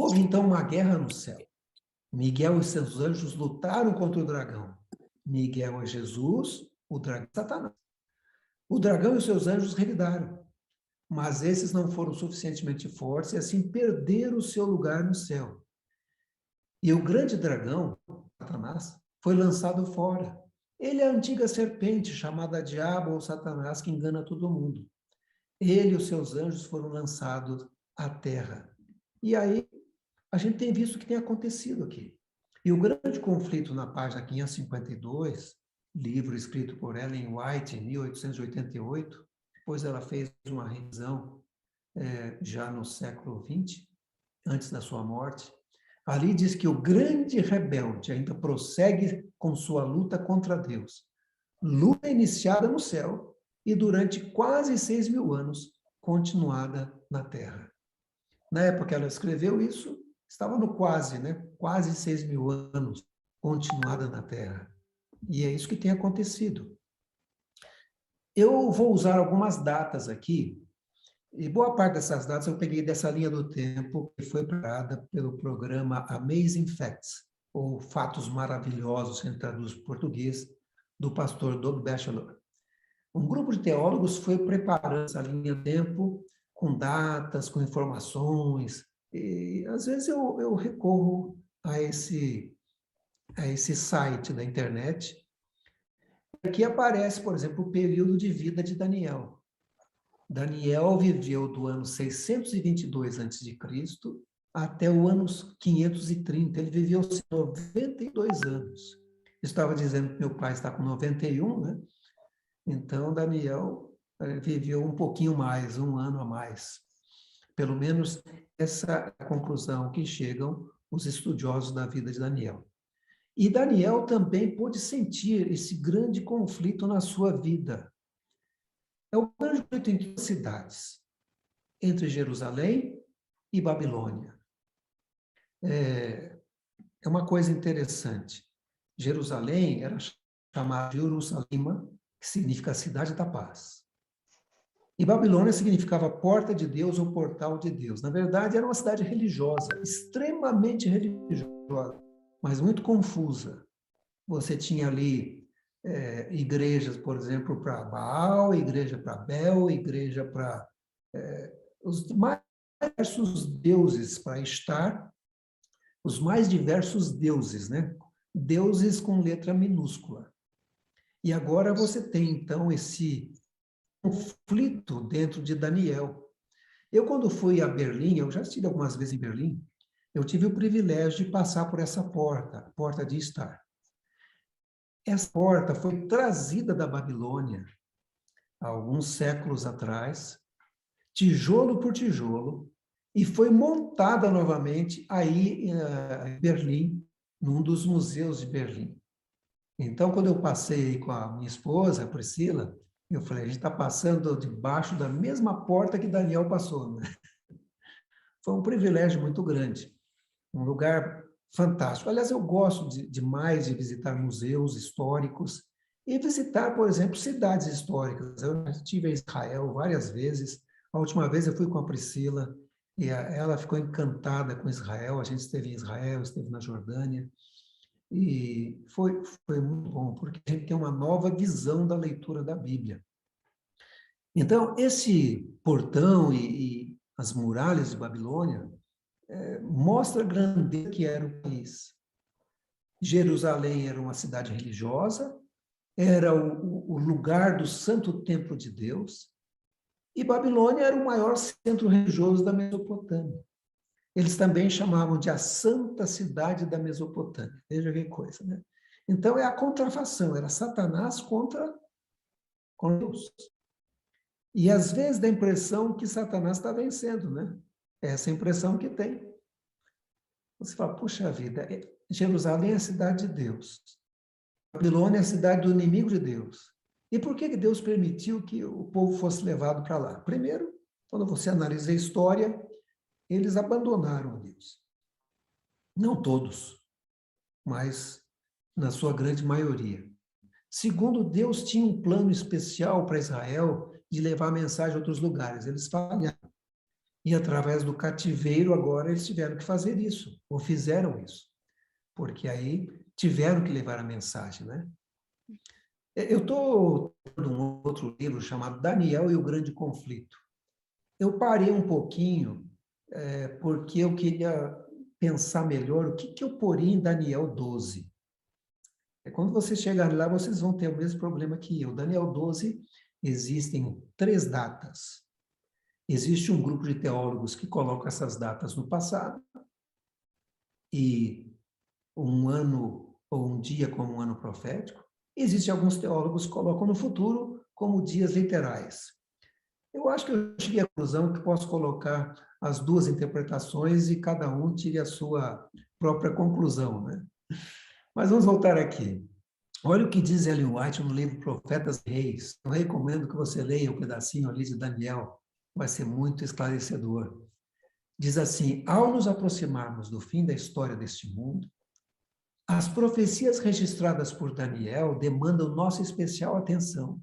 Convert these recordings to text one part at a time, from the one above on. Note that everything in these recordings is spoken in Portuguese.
Houve então uma guerra no céu. Miguel e seus anjos lutaram contra o dragão. Miguel é Jesus, o dragão é Satanás. O dragão e os seus anjos revidaram, mas esses não foram suficientemente fortes e assim perderam o seu lugar no céu. E o grande dragão, Satanás, foi lançado fora. Ele é a antiga serpente chamada Diabo ou Satanás que engana todo mundo. Ele e os seus anjos foram lançados à terra. E aí a gente tem visto o que tem acontecido aqui. E o grande conflito na página 552, livro escrito por Ellen White em 1888, depois ela fez uma revisão já no século XX, antes da sua morte. Ali diz que o grande rebelde ainda prossegue com sua luta contra Deus. Luta iniciada no céu e durante quase 6.000 anos continuada na terra. Na época que ela escreveu isso, estava no quase, né? Quase 6.000 anos continuada na terra. E é isso que tem acontecido. Eu vou usar algumas datas aqui, e boa parte dessas datas eu peguei dessa linha do tempo que foi preparada pelo programa Amazing Facts, ou Fatos Maravilhosos, que a gente traduz para português, do pastor Doug Batchelor. Um grupo de teólogos foi preparando essa linha do tempo com datas, com informações, e às vezes eu recorro a esse site da internet. Aqui aparece, por exemplo, o período de vida de Daniel. Daniel viveu do ano 622 a.C. até o ano 530. Ele viveu 92 anos. Estava dizendo que meu pai está com 91, né? Então, Daniel viveu um pouquinho mais, um ano a mais. Pelo menos essa é a conclusão que chegam os estudiosos da vida de Daniel. E Daniel também pôde sentir esse grande conflito na sua vida. É o grande conflito entre duas cidades, entre Jerusalém e Babilônia. É uma coisa interessante. Jerusalém era chamada Jerusalima, que significa cidade da paz. E Babilônia significava porta de Deus ou portal de Deus. Na verdade, era uma cidade religiosa, extremamente religiosa, mas muito confusa. Você tinha ali igrejas, por exemplo, para Baal, igreja para Bel, igreja para os mais diversos deuses, para Estar, os mais diversos deuses, né? Deuses com letra minúscula. E agora você tem, então, esse conflito dentro de Daniel. Eu, quando fui a Berlim, eu já estive algumas vezes em Berlim, eu tive o privilégio de passar por essa porta, a porta de Estar. Essa porta foi trazida da Babilônia há alguns séculos atrás, tijolo por tijolo, e foi montada novamente aí em Berlim, num dos museus de Berlim. Então, quando eu passei com a minha esposa, a Priscila, eu falei, a gente está passando debaixo da mesma porta que Daniel passou, né? Foi um privilégio muito grande, um lugar fantástico. Aliás, eu gosto demais de visitar museus históricos e visitar, por exemplo, cidades históricas. Eu estive em Israel várias vezes. A última vez eu fui com a Priscila e ela ficou encantada com Israel. A gente esteve em Israel, esteve na Jordânia. E foi muito bom, porque a gente tem uma nova visão da leitura da Bíblia. Então, esse portão e as muralhas de Babilônia mostra a grandeza que era o país. Jerusalém era uma cidade religiosa, era o lugar do santo templo de Deus, e Babilônia era o maior centro religioso da Mesopotâmia. Eles também chamavam de a Santa Cidade da Mesopotâmia. Veja que coisa, né? Então, é a contrafação, era Satanás contra Deus. E, às vezes, dá a impressão que Satanás está vencendo, né? É essa impressão que tem. Você fala, puxa vida, Jerusalém é a cidade de Deus. Babilônia é a cidade do inimigo de Deus. E por que Deus permitiu que o povo fosse levado para lá? Primeiro, quando você analisa a história, eles abandonaram Deus. Não todos, mas na sua grande maioria. Segundo, Deus tinha um plano especial para Israel de levar a mensagem a outros lugares. Eles falharam. E através do cativeiro, agora eles tiveram que fazer isso, ou fizeram isso, porque aí tiveram que levar a mensagem, né? Eu estou lendo um outro livro chamado Daniel e o Grande Conflito. Eu parei um pouquinho, porque eu queria pensar melhor o que eu poria em Daniel 12. Quando vocês chegarem lá, vocês vão ter o mesmo problema que eu. Daniel 12, existem 3 datas. Existe um grupo de teólogos que coloca essas datas no passado, e um ano ou um dia como um ano profético. Existem alguns teólogos que colocam no futuro como dias literais. Eu acho que eu cheguei à conclusão que posso colocar as 2 interpretações e cada um tire a sua própria conclusão, né? Mas vamos voltar aqui. Olha o que diz Ellen White no livro Profetas e Reis. Eu recomendo que você leia um pedacinho ali de Daniel, vai ser muito esclarecedor. Diz assim: ao nos aproximarmos do fim da história deste mundo, as profecias registradas por Daniel demandam nossa especial atenção,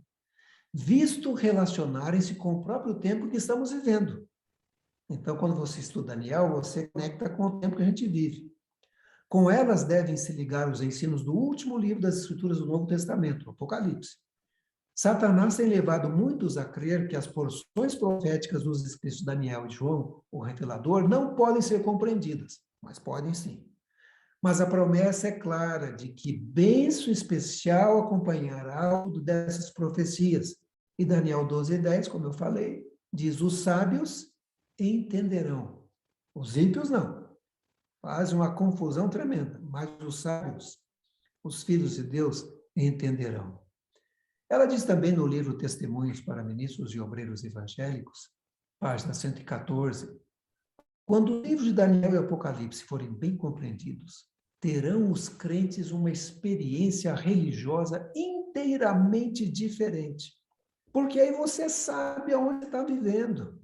visto relacionarem-se com o próprio tempo que estamos vivendo. Então, quando você estuda Daniel, você conecta com o tempo que a gente vive. Com elas devem se ligar os ensinos do último livro das Escrituras do Novo Testamento, o Apocalipse. Satanás tem levado muitos a crer que as porções proféticas dos escritos de Daniel e João, o revelador, não podem ser compreendidas, mas podem sim. Mas a promessa é clara de que bênção especial acompanhará o dessas profecias. E Daniel 12:10, como eu falei, diz: os sábios entenderão. Os ímpios não. Faz uma confusão tremenda, mas os sábios, os filhos de Deus, entenderão. Ela diz também no livro Testemunhos para Ministros e Obreiros Evangélicos, página 114, quando o livro de Daniel e Apocalipse forem bem compreendidos, terão os crentes uma experiência religiosa inteiramente diferente. Porque aí você sabe aonde está vivendo.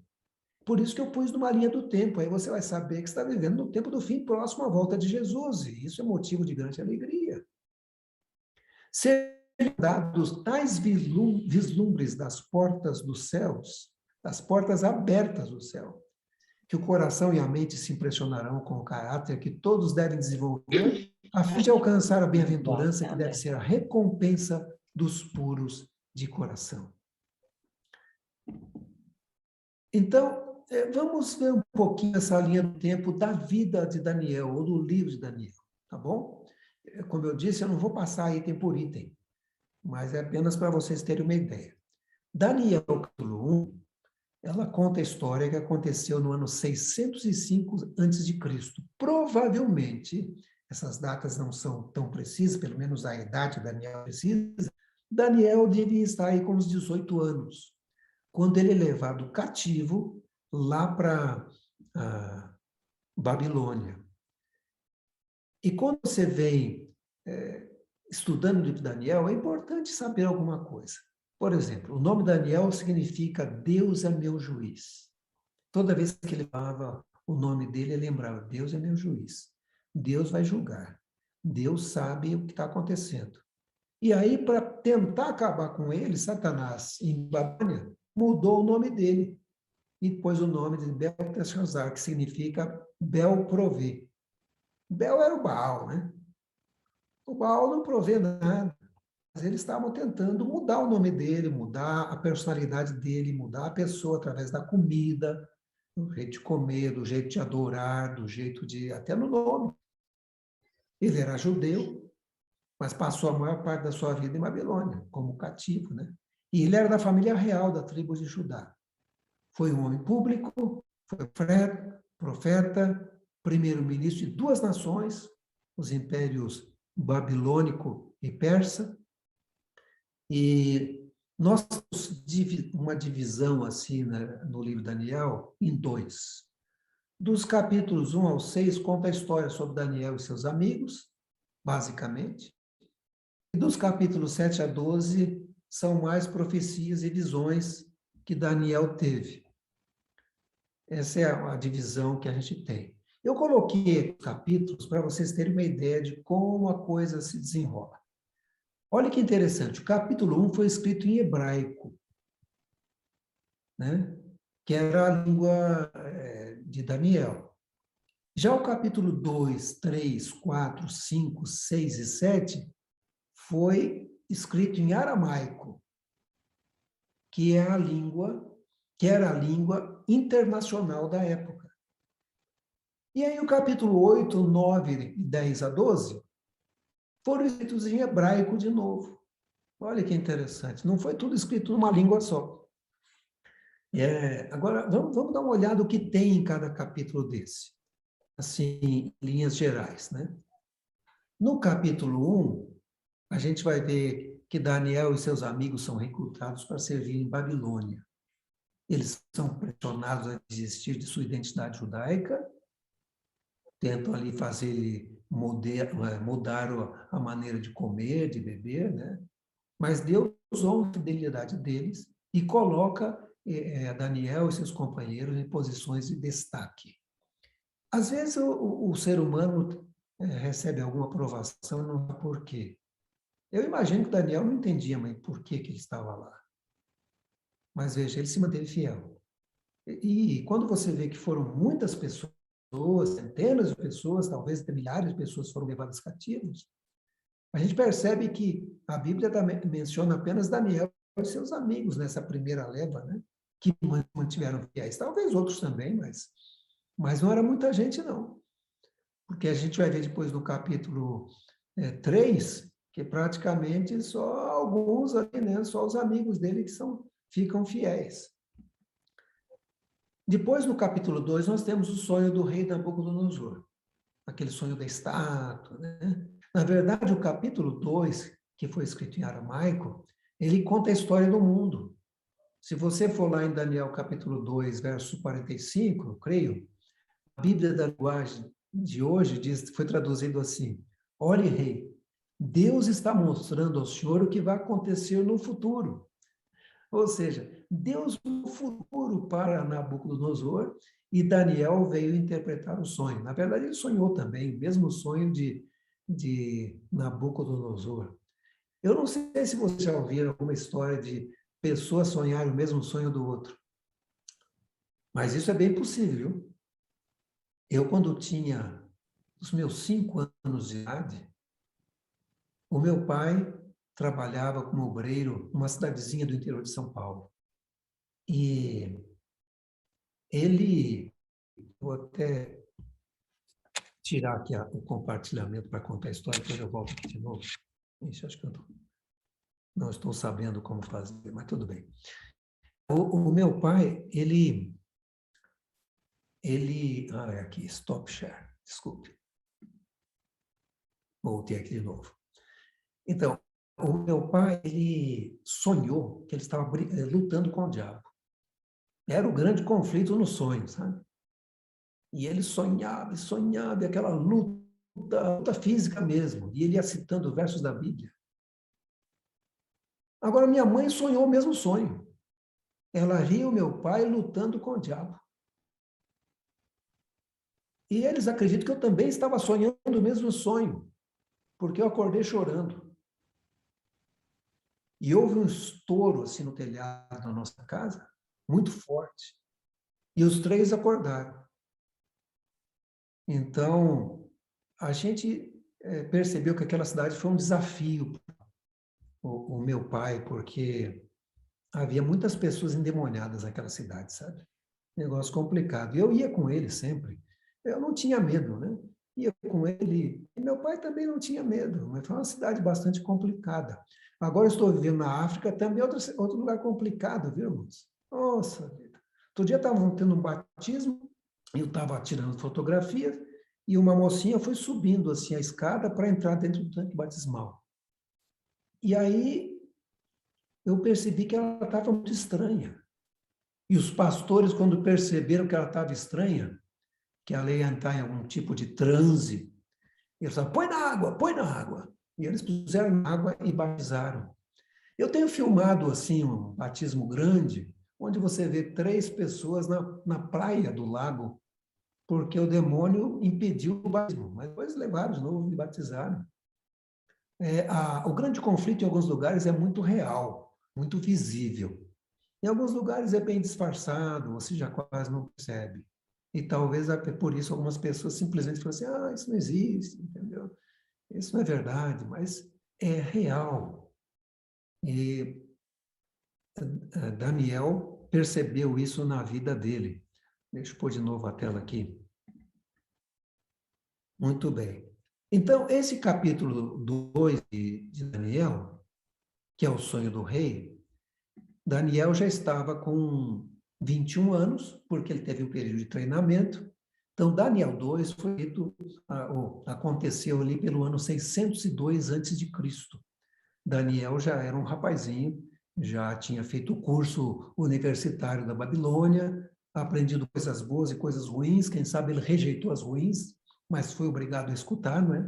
Por isso que eu pus numa linha do tempo. Aí você vai saber que está vivendo no tempo do fim próximo à volta de Jesus. E isso é motivo de grande alegria. Ser dados tais vislumbres das portas dos céus, das portas abertas do céu, que o coração e a mente se impressionarão com o caráter que todos devem desenvolver, a fim de alcançar a bem-aventurança que deve ser a recompensa dos puros de coração. Então, vamos ver um pouquinho essa linha do tempo da vida de Daniel, ou do livro de Daniel, tá bom? Como eu disse, eu não vou passar item por item, mas é apenas para vocês terem uma ideia. Daniel, capítulo 1, ela conta a história que aconteceu no ano 605 a.C. Provavelmente, essas datas não são tão precisas, pelo menos a idade de Daniel precisa, Daniel devia estar aí com uns 18 anos, quando ele é levado cativo lá para Babilônia. E quando você vem estudando o livro de Daniel, é importante saber alguma coisa. Por exemplo, o nome Daniel significa Deus é meu juiz. Toda vez que ele falava o nome dele, ele lembrava, Deus é meu juiz. Deus vai julgar. Deus sabe o que está acontecendo. E aí, para tentar acabar com ele, Satanás, em Babilônia, mudou o nome dele e pôs o nome de Belteshazzar, que significa Bel provê. Bel era o Baal, né? O Baal não provê nada. Mas eles estavam tentando mudar o nome dele, mudar a personalidade dele, mudar a pessoa através da comida, do jeito de comer, do jeito de adorar, do jeito de... até no nome. Ele era judeu, mas passou a maior parte da sua vida em Babilônia, como cativo, né? E ele era da família real da tribo de Judá. Foi um homem público, foi profeta, primeiro-ministro de 2 nações, os impérios babilônico e persa. E nós temos uma divisão assim, né, no livro de Daniel em 2. Dos capítulos 1 ao 6 conta a história sobre Daniel e seus amigos, basicamente. E dos capítulos 7 a 12 são mais profecias e visões que Daniel teve. Essa é a divisão que a gente tem. Eu coloquei capítulos para vocês terem uma ideia de como a coisa se desenrola. Olha que interessante, o capítulo 1 foi escrito em hebraico, né? que era a língua de Daniel. Já o capítulo 2, 3, 4, 5, 6 e 7 foi escrito em aramaico, que era a língua internacional da época. E aí o capítulo 8, 9, 10 a 12 foram escritos em hebraico de novo. Olha que interessante, não foi tudo escrito numa língua só. Agora, vamos dar uma olhada no que tem em cada capítulo desse, assim, em linhas gerais, né? No capítulo 1, a gente vai ver que Daniel e seus amigos são recrutados para servir em Babilônia. Eles são pressionados a desistir de sua identidade judaica, tentam ali fazer ele mudar a maneira de comer, de beber, né? Mas Deus honra a fidelidade deles e coloca Daniel e seus companheiros em posições de destaque. Às vezes o ser humano recebe alguma aprovação e não sabe por quê. Eu imagino que Daniel não entendia, mas por que ele estava lá. Mas veja, ele se manteve fiel. E quando você vê que foram muitas pessoas, centenas de pessoas, talvez até milhares de pessoas foram levadas cativos, a gente percebe que a Bíblia menciona apenas Daniel e seus amigos nessa primeira leva, né? Que mantiveram fiéis. Talvez outros também, mas não era muita gente, não. Porque a gente vai ver depois no capítulo 3, que praticamente só alguns ali, né? Só os amigos dele que ficam fiéis. Depois, no capítulo 2, nós temos o sonho do rei Nabucodonosor, aquele sonho da estátua, né? Na verdade, o capítulo 2, que foi escrito em aramaico, ele conta a história do mundo. Se você for lá em Daniel capítulo 2, verso 45, eu creio, a Bíblia da linguagem de hoje foi traduzido assim: olhe, rei, Deus está mostrando ao senhor o que vai acontecer no futuro. Ou seja, Deus no futuro para Nabucodonosor, e Daniel veio interpretar o sonho. Na verdade, ele sonhou também, o mesmo sonho de Nabucodonosor. Eu não sei se vocês já ouviram alguma história de pessoas sonharem o mesmo sonho do outro, mas isso é bem possível, viu? Eu, quando tinha os meus 5 anos de idade, o meu pai trabalhava como obreiro numa cidadezinha do interior de São Paulo. E ele, vou até tirar aqui o compartilhamento para contar a história, depois eu volto aqui de novo. Ixi, acho que eu não estou sabendo como fazer, mas tudo bem. O meu pai, aqui, stop share, desculpe. Voltei aqui de novo. Então, o meu pai, ele sonhou que ele estava lutando com o diabo. Era o grande conflito no sonho, sabe? E ele sonhava, e aquela luta física mesmo. E ele ia citando versos da Bíblia. Agora, minha mãe sonhou o mesmo sonho. Ela via o meu pai lutando com o diabo. E eles acreditam que eu também estava sonhando o mesmo sonho, porque eu acordei chorando. E houve um estouro assim no telhado da nossa casa, muito forte. E os 3 acordaram. Então, a gente percebeu que aquela cidade foi um desafio o meu pai, porque havia muitas pessoas endemoniadas naquela cidade, sabe? Negócio complicado. Eu ia com ele sempre. Eu não tinha medo, né? Ia com ele. E meu pai também não tinha medo, mas foi uma cidade bastante complicada. Agora eu estou vivendo na África, também é outro lugar complicado, viu, irmãos? Nossa vida. Outro dia estavam tendo um batismo, eu estava tirando fotografias, e uma mocinha foi subindo assim a escada para entrar dentro do tanque batismal. E aí eu percebi que ela estava muito estranha. E os pastores, quando perceberam que ela estava estranha, que ela ia entrar em algum tipo de transe, eles falaram, põe na água, põe na água. E eles puseram na água e batizaram. Eu tenho filmado, assim, um batismo grande, onde você vê 3 pessoas na praia do lago, porque o demônio impediu o batismo, mas depois levaram de novo e batizaram. O grande conflito em alguns lugares é muito real, muito visível. Em alguns lugares é bem disfarçado, você já quase não percebe. E talvez por isso algumas pessoas simplesmente falam assim, isso não existe, entendeu? Isso não é verdade, mas é real. E Daniel percebeu isso na vida dele. Deixa eu pôr de novo a tela aqui. Muito bem. Então, esse capítulo 2 de Daniel, que é o sonho do rei, Daniel já estava com 21 anos, porque ele teve um período de treinamento. Então, Daniel 2 foi aconteceu ali pelo ano 602 a.C. Daniel já era um rapazinho, já tinha feito o curso universitário da Babilônia, aprendido coisas boas e coisas ruins, quem sabe ele rejeitou as ruins, mas foi obrigado a escutar, não é?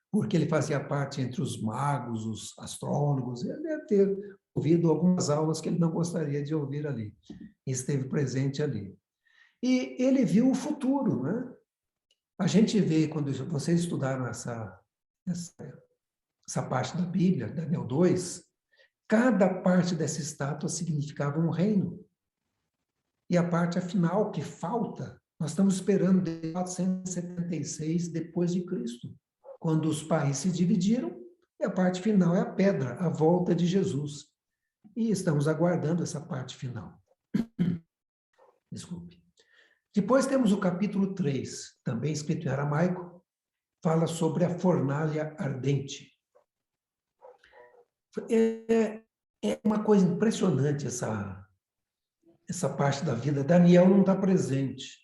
Porque ele fazia parte entre os magos, os astrólogos, ele deve ter ouvido algumas aulas que ele não gostaria de ouvir ali. Esteve presente ali. E ele viu o futuro, né? A gente vê, quando vocês estudaram essa parte da Bíblia, Daniel 2, cada parte dessa estátua significava um reino. E a parte final que falta, nós estamos esperando de 476 depois de Cristo, quando os países se dividiram, e a parte final é a pedra, a volta de Jesus. E estamos aguardando essa parte final. Desculpe. Depois temos o capítulo 3, também escrito em aramaico, fala sobre a fornalha ardente. É uma coisa impressionante essa parte da vida. Daniel não está presente.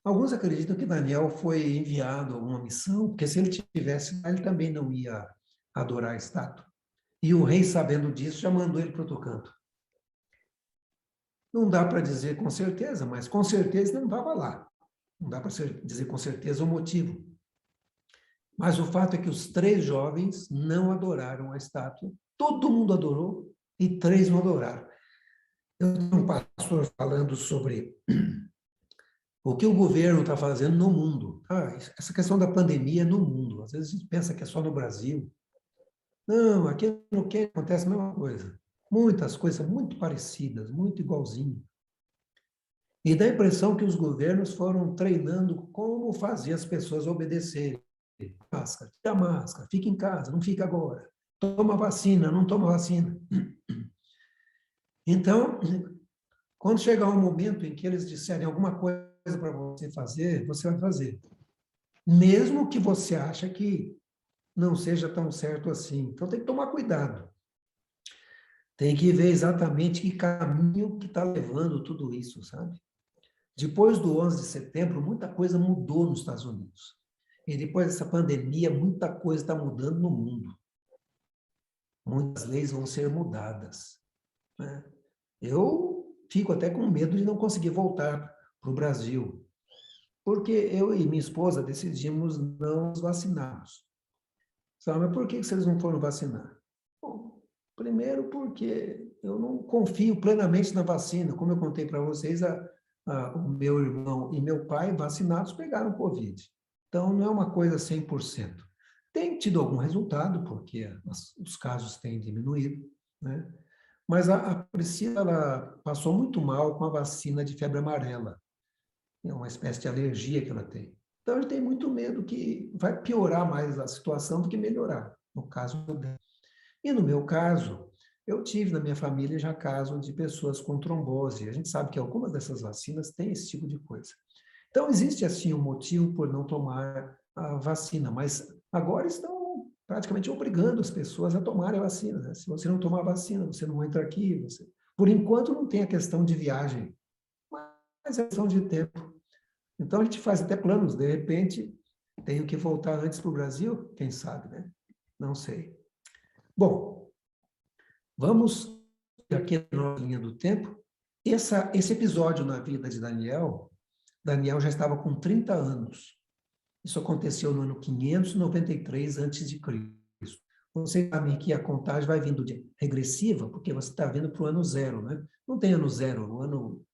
Alguns acreditam que Daniel foi enviado a alguma missão, porque se ele tivesse, ele também não ia adorar a estátua. E o rei, sabendo disso, já mandou ele para outro canto. Não dá para dizer com certeza, mas com certeza ele não estava lá. Não dá para dizer com certeza o motivo. Mas o fato é que os 3 jovens não adoraram a estátua. Todo mundo adorou e 3 não adoraram. Eu tenho um pastor falando sobre o que o governo está fazendo no mundo. Essa questão da pandemia no mundo. Às vezes a gente pensa que é só no Brasil. Não, aqui no que acontece a mesma coisa. Muitas coisas muito parecidas, muito igualzinho. E dá a impressão que os governos foram treinando como fazer as pessoas obedecerem. Máscara, tira a máscara, fica em casa, não fica agora. Toma vacina, não toma vacina. Então, quando chegar um momento em que eles disserem alguma coisa para você vai fazer. Mesmo que você ache que não seja tão certo assim. Então, tem que tomar cuidado. Tem que ver exatamente que caminho que está levando tudo isso, sabe? Depois do 11 de setembro, muita coisa mudou nos Estados Unidos. E depois dessa pandemia, muita coisa está mudando no mundo. Muitas leis vão ser mudadas, né? Eu fico até com medo de não conseguir voltar para o Brasil, porque eu e minha esposa decidimos não nos vacinarmos. Sabe, mas por que vocês não foram vacinar? Bom, primeiro porque eu não confio plenamente na vacina. Como eu contei para vocês, o meu irmão e meu pai, vacinados, pegaram Covid. Então, não é uma coisa 100%. Tem tido algum resultado, porque os casos têm diminuído, né? Mas a Priscila, ela passou muito mal com a vacina de febre amarela. É uma espécie de alergia que ela tem. Então, ele tem muito medo que vai piorar mais a situação do que melhorar, no caso dela. E no meu caso, eu tive na minha família já caso de pessoas com trombose. A gente sabe que algumas dessas vacinas têm esse tipo de coisa. Então, existe, assim, um motivo por não tomar a vacina, mas agora estão praticamente obrigando as pessoas a tomarem a vacina, né? Se você não tomar a vacina, você não entra aqui. Por enquanto, não tem a questão de viagem, mas é questão de tempo. Então, a gente faz até planos, de repente, tenho que voltar antes para o Brasil, quem sabe, né? Não sei. Bom, vamos aqui na nossa linha do tempo. Esse episódio na vida de Daniel, Daniel já estava com 30 anos. Isso aconteceu no ano 593 a.C. Você sabe que a contagem vai vindo de regressiva, porque você está vindo para o ano 0, né? Não tem ano 0, o ano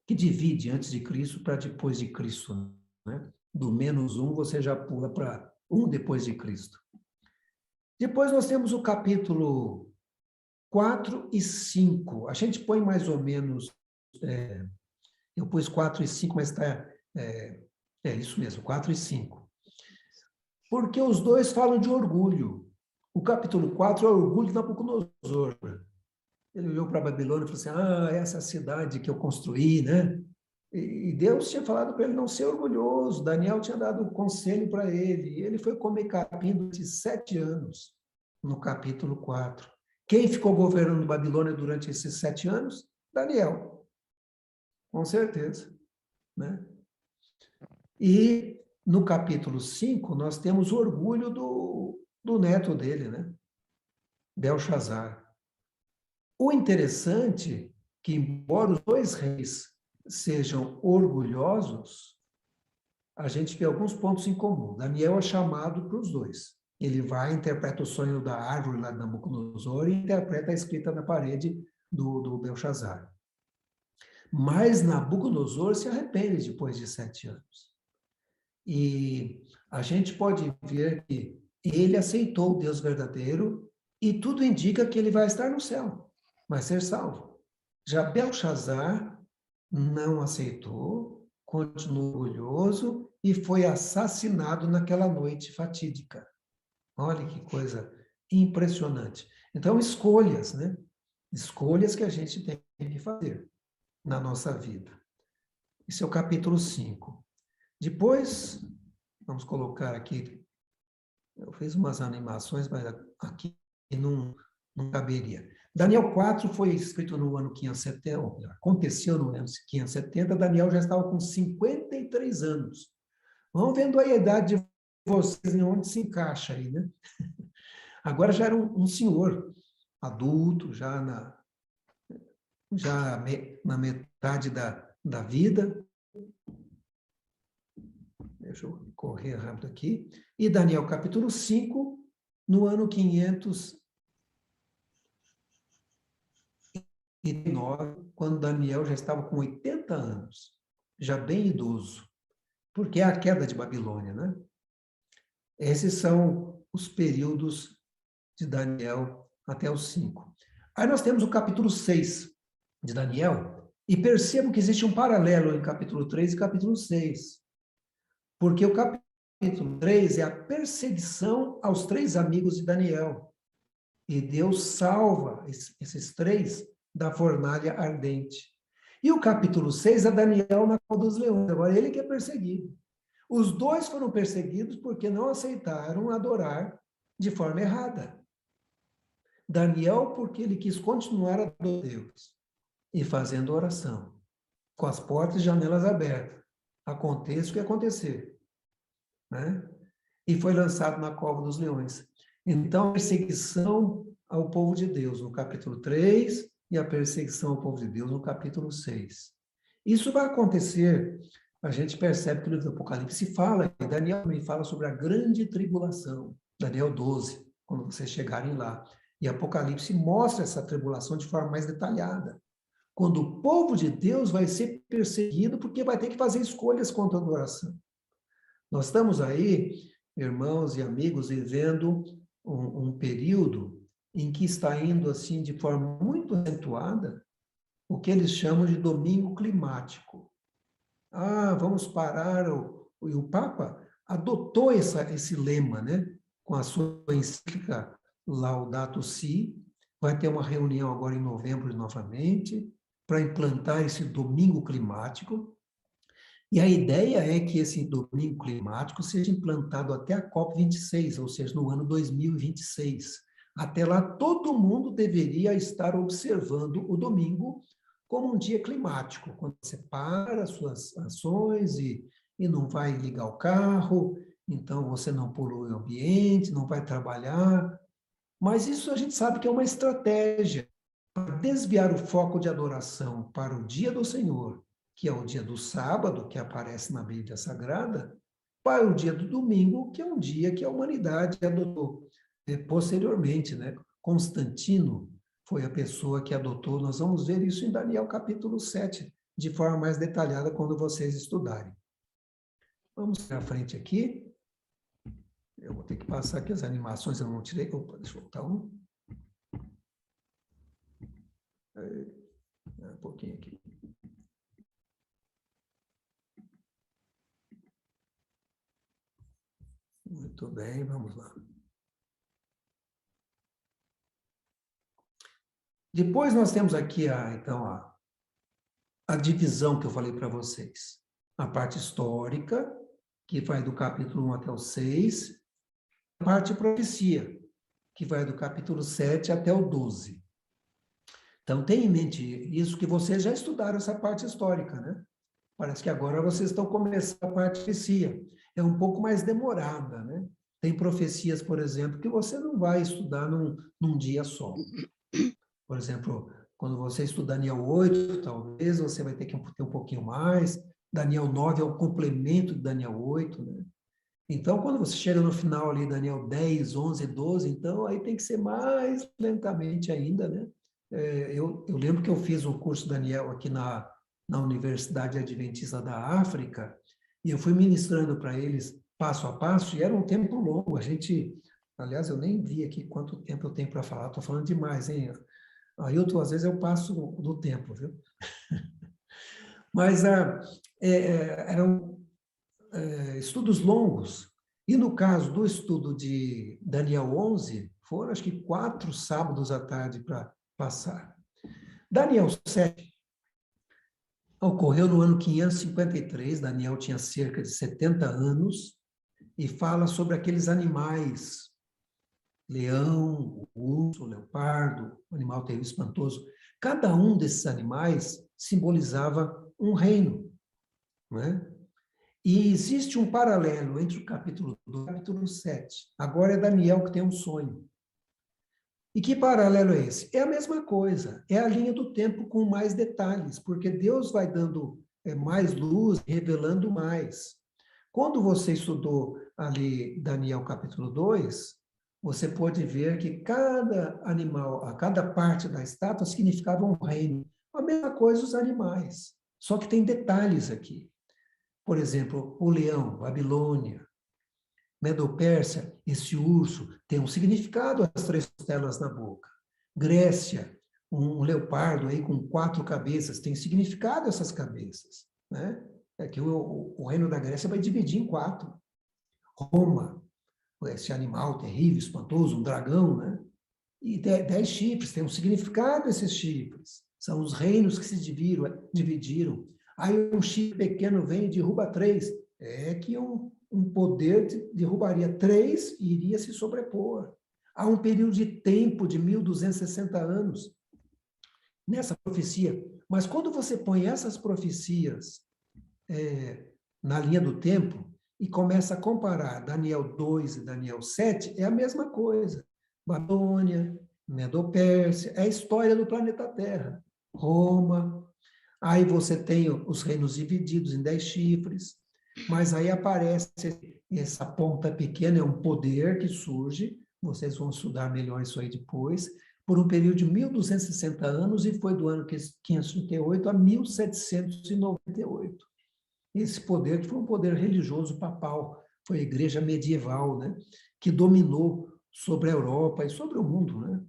que divide antes de Cristo para depois de Cristo, né? Do -1 você já pula para 1 depois de Cristo. Depois nós temos o capítulo 4 e 5. A gente põe mais ou menos, eu pus 4 e 5, mas está, isso mesmo, 4 e 5. Porque os dois falam de orgulho. O capítulo 4 é o orgulho de Nabucodonosor. Ele olhou para a Babilônia e falou assim, essa cidade que eu construí, né? E Deus tinha falado para ele não ser orgulhoso. Daniel tinha dado conselho para ele. E ele foi comer capim durante 7 anos, no capítulo 4. Quem ficou governando Babilônia durante esses 7 anos? Daniel, com certeza, né? E no capítulo 5, nós temos o orgulho do neto dele, né? Belchazar. O interessante é que, embora os dois reis sejam orgulhosos, a gente vê alguns pontos em comum. Daniel é chamado para os dois. Ele vai, interpreta o sonho da árvore lá de Nabucodonosor e interpreta a escrita na parede do Belchazar. Mas Nabucodonosor se arrepende depois de 7 anos. E a gente pode ver que ele aceitou o Deus verdadeiro e tudo indica que ele vai estar no céu, vai ser salvo. Já Belchazar não aceitou, continuou orgulhoso e foi assassinado naquela noite fatídica. Olha que coisa impressionante. Então, escolhas, né? Escolhas que a gente tem que fazer na nossa vida. Esse é o capítulo 5. Depois, vamos colocar aqui, eu fiz umas animações, mas aqui não caberia. Daniel 4 foi escrito no ano 570, aconteceu no ano 570, Daniel já estava com 53 anos. Vamos vendo a idade de vocês, em onde se encaixa aí, né? Agora já era um senhor adulto, já na metade da vida. Deixa eu correr rápido aqui. E Daniel capítulo 5, no ano 509, quando Daniel já estava com 80 anos, já bem idoso, porque é a queda de Babilônia, né? Esses são os períodos de Daniel até os 5. Aí nós temos o capítulo 6 de Daniel, e percebo que existe um paralelo em capítulo 3 e capítulo 6. Porque o capítulo 3 é a perseguição aos 3 amigos de Daniel. E Deus salva esses 3 da fornalha ardente. E o capítulo 6 é Daniel na cova dos leões. Agora ele que é perseguido. Os 2 foram perseguidos porque não aceitaram adorar de forma errada. Daniel porque ele quis continuar adorando Deus e fazendo oração, com as portas e janelas abertas. Aconteça o que acontecer. Né? E foi lançado na cova dos leões. Então, perseguição ao povo de Deus, no capítulo 3, e a perseguição ao povo de Deus, no capítulo 6. Isso vai acontecer, a gente percebe que o livro do Apocalipse fala, e Daniel também fala sobre a grande tribulação, Daniel 12, quando vocês chegarem lá. E Apocalipse mostra essa tribulação de forma mais detalhada. Quando o povo de Deus vai ser perseguido porque vai ter que fazer escolhas contra a adoração. Nós estamos aí, irmãos e amigos, vivendo um período em que está indo assim de forma muito acentuada o que eles chamam de domingo climático. Vamos parar, o Papa adotou esse lema, né? Com a sua encíclica Laudato Si, vai ter uma reunião agora em novembro novamente, para implantar esse domingo climático, e a ideia é que esse domingo climático seja implantado até a COP26, ou seja, no ano 2026. Até lá, todo mundo deveria estar observando o domingo como um dia climático, quando você para as suas ações e não vai ligar o carro, então você não polui o ambiente, não vai trabalhar. Mas isso a gente sabe que é uma estratégia para desviar o foco de adoração para o dia do Senhor, que é o dia do sábado, que aparece na Bíblia Sagrada, para o dia do domingo, que é um dia que a humanidade adotou posteriormente, né? Constantino foi a pessoa que adotou. Nós vamos ver isso em Daniel capítulo 7, de forma mais detalhada quando vocês estudarem. Vamos para frente aqui. Eu vou ter que passar aqui as animações, eu não tirei. Opa, deixa eu voltar um. Um pouquinho aqui. Muito bem, vamos lá. Depois nós temos aqui, então, a divisão que eu falei para vocês. A parte histórica, que vai do capítulo 1 até o 6. A parte profecia, que vai do capítulo 7 até o 12. Então, tenha em mente isso, que vocês já estudaram essa parte histórica, né? Parece que agora vocês estão começando a parte profecia. É um pouco mais demorada, né? Tem profecias, por exemplo, que você não vai estudar num dia só. Por exemplo, quando você estuda Daniel 8, talvez você vai ter que ter um pouquinho mais. Daniel 9 é o complemento de Daniel 8, né? Então, quando você chega no final ali, Daniel 10, 11, 12, então aí tem que ser mais lentamente ainda, né? Eu lembro que eu fiz um curso Daniel aqui na Universidade Adventista da África, e eu fui ministrando para eles passo a passo, e era um tempo longo. Aliás, eu nem vi aqui quanto tempo eu tenho para falar, estou falando demais, hein? Ailton, às vezes eu passo do tempo, viu? Mas eram estudos longos. E no caso do estudo de Daniel 11, foram acho que 4 sábados à tarde para passar. Daniel 7 ocorreu no ano 553, Daniel tinha cerca de 70 anos, e fala sobre aqueles animais, leão, urso, leopardo, animal terrível espantoso. Cada um desses animais simbolizava um reino, não é? E existe um paralelo entre o capítulo 2 e o capítulo 7. Agora é Daniel que tem um sonho. E que paralelo é esse? É a mesma coisa, é a linha do tempo com mais detalhes, porque Deus vai dando mais luz, revelando mais. Quando você estudou ali Daniel capítulo 2, você pode ver que cada animal, a cada parte da estátua significava um reino. A mesma coisa os animais, só que tem detalhes aqui. Por exemplo, o leão, Babilônia, Medo-Pérsia, esse urso tem um significado, as 3 costelas na boca. Grécia, um leopardo aí com 4 cabeças, tem significado essas cabeças, né? É que o reino da Grécia vai dividir em 4. Roma, esse animal terrível, espantoso, um dragão, né? E 10 chifres, tem um significado esses chifres. São os reinos que se dividiram. Aí um chifre pequeno vem e derruba 3. É que um poder derrubaria 3 e iria se sobrepor. Há um período de tempo de 1260 anos nessa profecia. Mas quando você põe essas profecias na linha do tempo e começa a comparar Daniel 2 e Daniel 7, é a mesma coisa. Babilônia, Medo-Pérsia, é a história do planeta Terra. Roma, aí você tem os reinos divididos em 10 chifres, mas aí aparece essa ponta pequena, é um poder que surge, vocês vão estudar melhor isso aí depois, por um período de 1260 anos, e foi do ano 538 a 1798. Esse poder, que foi um poder religioso papal, foi a igreja medieval, né, que dominou sobre a Europa e sobre o mundo, né?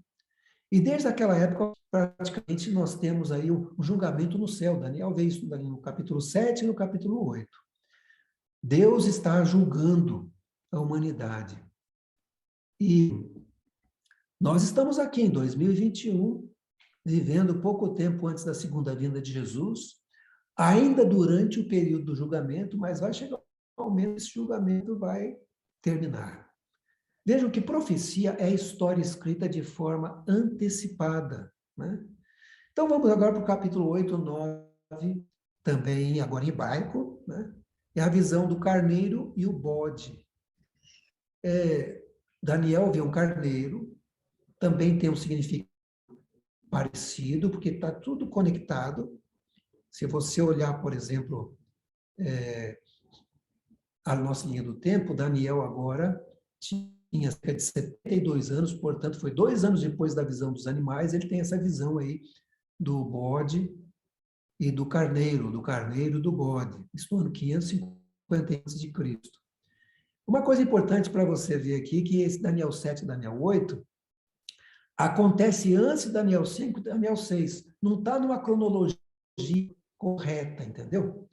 E desde aquela época, praticamente, nós temos aí um julgamento no céu. Daniel vê isso no capítulo 7 e no capítulo 8. Deus está julgando a humanidade. E nós estamos aqui em 2021, vivendo pouco tempo antes da segunda vinda de Jesus, ainda durante o período do julgamento, mas vai chegar um momento que esse julgamento vai terminar. Vejam que profecia é história escrita de forma antecipada, né? Então vamos agora para o capítulo 8, 9, também agora em hebraico, né? É a visão do carneiro e o bode. Daniel vê um carneiro, também tem um significado parecido, porque está tudo conectado. Se você olhar, por exemplo, a nossa linha do tempo, Daniel agora tinha cerca de 72 anos, portanto, foi 2 anos depois da visão dos animais, ele tem essa visão aí do bode e do carneiro e do bode. Isso no ano 550 a.C. Uma coisa importante para você ver aqui, que esse Daniel 7 e Daniel 8 acontece antes de Daniel 5 e Daniel 6. não está numa cronologia correta, entendeu?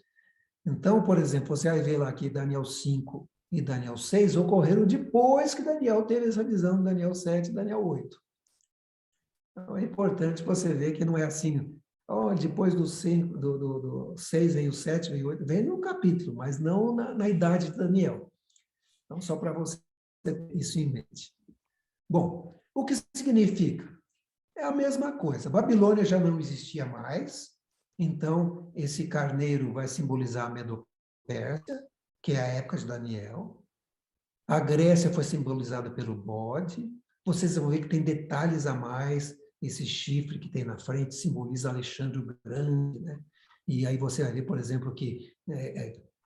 Então, por exemplo, você vai ver lá que Daniel 5 e Daniel 6 ocorreram depois que Daniel teve essa visão de Daniel 7 e Daniel 8. Então, é importante você ver que não é assim, depois do 5, do 6 vem o 7, vem o 8, vem no capítulo, mas não na idade de Daniel. Então, só para você ter isso em mente. Bom, o que significa? É a mesma coisa. A Babilônia já não existia mais, então esse carneiro vai simbolizar a Medo-Pérsia, que é a época de Daniel. A Grécia foi simbolizada pelo bode. Vocês vão ver que tem detalhes a mais. Esse chifre que tem na frente simboliza Alexandre o Grande, né? E aí você vai ver, por exemplo, que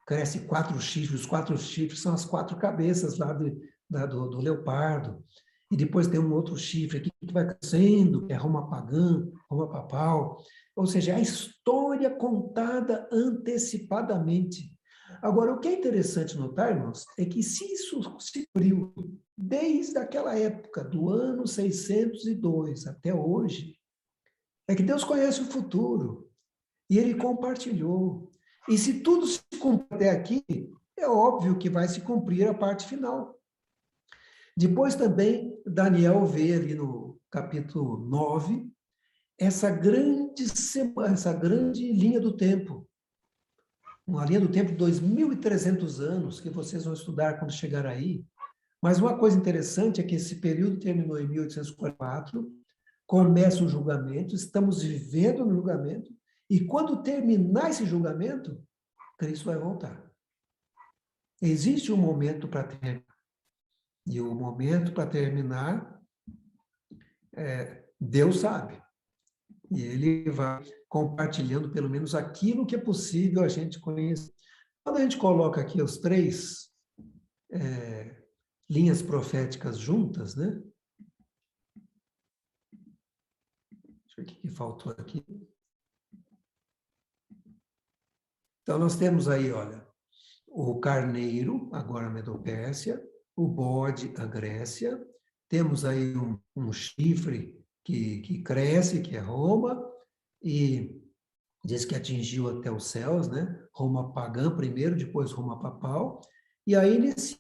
cresce 4 chifres. Os 4 chifres são as 4 cabeças lá do leopardo. E depois tem um outro chifre aqui que vai crescendo, que é Roma pagã, Roma papal. Ou seja, é a história contada antecipadamente. Agora, o que é interessante notar, irmãos, é que se isso se cumpriu desde aquela época, do ano 602 até hoje, é que Deus conhece o futuro e Ele compartilhou. E se tudo se cumprir até aqui, é óbvio que vai se cumprir a parte final. Depois também, Daniel vê ali no capítulo 9, essa grande linha do tempo. Uma linha do tempo de 2.300 anos, que vocês vão estudar quando chegar aí. Mas uma coisa interessante é que esse período terminou em 1844, começa o julgamento, estamos vivendo no julgamento, e quando terminar esse julgamento, Cristo vai voltar. Existe um momento para terminar. E o momento para terminar, Deus sabe. E Ele vai compartilhando pelo menos aquilo que é possível a gente conhecer. Quando a gente coloca aqui os 3 linhas proféticas juntas, né? Deixa eu ver o que faltou aqui. Então, nós temos aí, olha, o carneiro, agora a Medo-Pérsia, o bode, a Grécia, temos aí um chifre que cresce, que é Roma, e diz que atingiu até os céus, né? Roma pagã primeiro, depois Roma papal, e aí inicia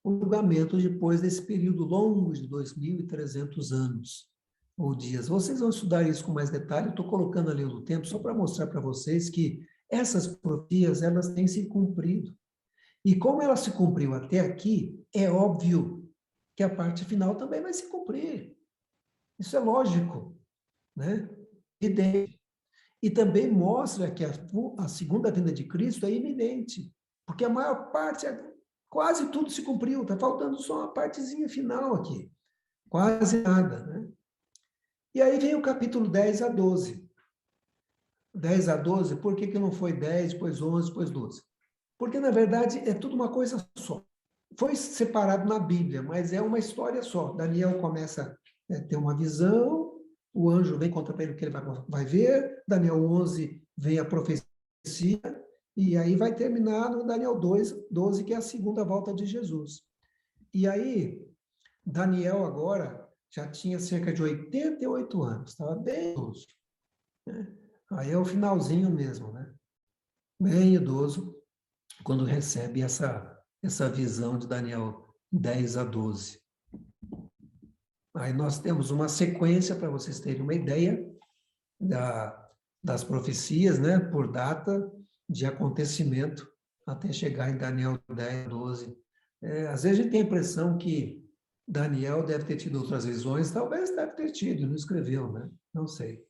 o julgamento depois desse período longo de 2.300 anos, ou dias. Vocês vão estudar isso com mais detalhe, eu estou colocando ali o tempo só para mostrar para vocês que essas profecias, elas têm se cumprido. E como ela se cumpriu até aqui, é óbvio que a parte final também vai se cumprir. Isso é lógico, né? E também mostra que a segunda vinda de Cristo é iminente, porque a maior parte, quase tudo se cumpriu, está faltando só uma partezinha final aqui, quase nada, né? E aí vem o capítulo 10 a 12. 10 a 12, por que não foi 10, depois 11, depois 12? Porque, na verdade, é tudo uma coisa só. Foi separado na Bíblia, mas é uma história só. Daniel começa a ter uma visão, o anjo vem contar para ele o que ele vai ver, Daniel 11 vem a profecia, e aí vai terminar no Daniel 12, que é a segunda volta de Jesus. E aí, Daniel agora já tinha cerca de 88 anos, estava bem idoso. Né? Aí é o finalzinho mesmo, né? Bem idoso, quando recebe essa visão de Daniel 10 a 12. Aí nós temos uma sequência para vocês terem uma ideia das profecias, né, por data de acontecimento, até chegar em Daniel 10 a 12. Às vezes a gente tem a impressão que Daniel deve ter tido outras visões, talvez deve ter tido, não escreveu, né? Não sei.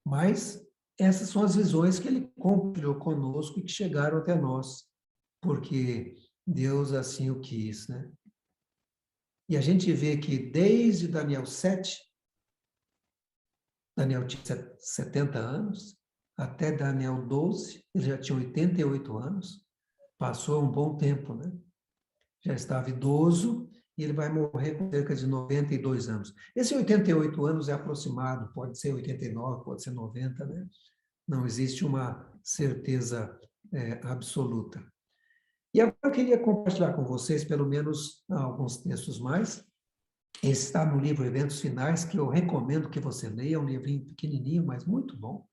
Mas essas são as visões que ele compartilhou conosco e que chegaram até nós, porque Deus assim o quis, né? E a gente vê que desde Daniel 7, Daniel tinha 70 anos, até Daniel 12, ele já tinha 88 anos, passou um bom tempo, né? Já estava idoso e ele vai morrer com cerca de 92 anos. Esse 88 anos é aproximado, pode ser 89, pode ser 90, né? Não existe uma certeza absoluta. E agora eu queria compartilhar com vocês, pelo menos alguns textos mais, Esse está no livro Eventos Finais, que eu recomendo que você leia, é um livrinho pequenininho, mas muito bom.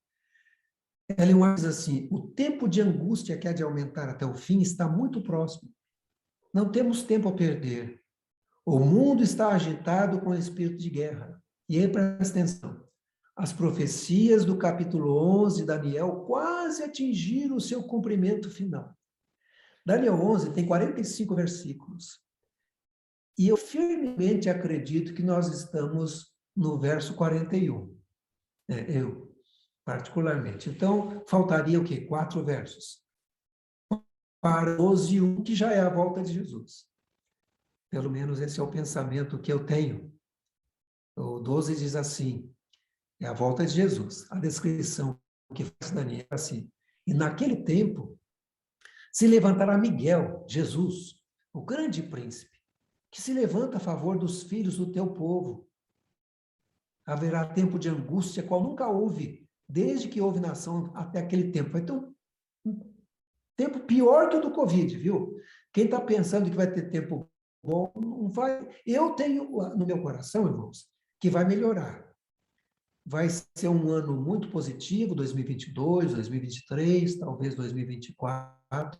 Ellen White diz assim, o tempo de angústia que há de aumentar até o fim está muito próximo. Não temos tempo a perder. O mundo está agitado com o espírito de guerra. E aí, presta atenção. As profecias do capítulo 11 de Daniel quase atingiram o seu cumprimento final. Daniel 11 tem 45 versículos. E eu firmemente acredito que nós estamos no verso 41. Eu, particularmente. Então, faltaria o quê? 4 versos. Para 12:1, que já é a volta de Jesus. Pelo menos esse é o pensamento que eu tenho. O 12 diz assim, é a volta de Jesus. A descrição que faz Daniel é assim. E naquele tempo, se levantará Miguel, Jesus, o grande príncipe, que se levanta a favor dos filhos do teu povo. Haverá tempo de angústia, qual nunca houve, desde que houve nação até aquele tempo. Vai ter um tempo pior que o do Covid, viu? Quem está pensando que vai ter tempo bom, não vai. Eu tenho no meu coração, irmãos, que vai melhorar. Vai ser um ano muito positivo, 2022, 2023, talvez 2024.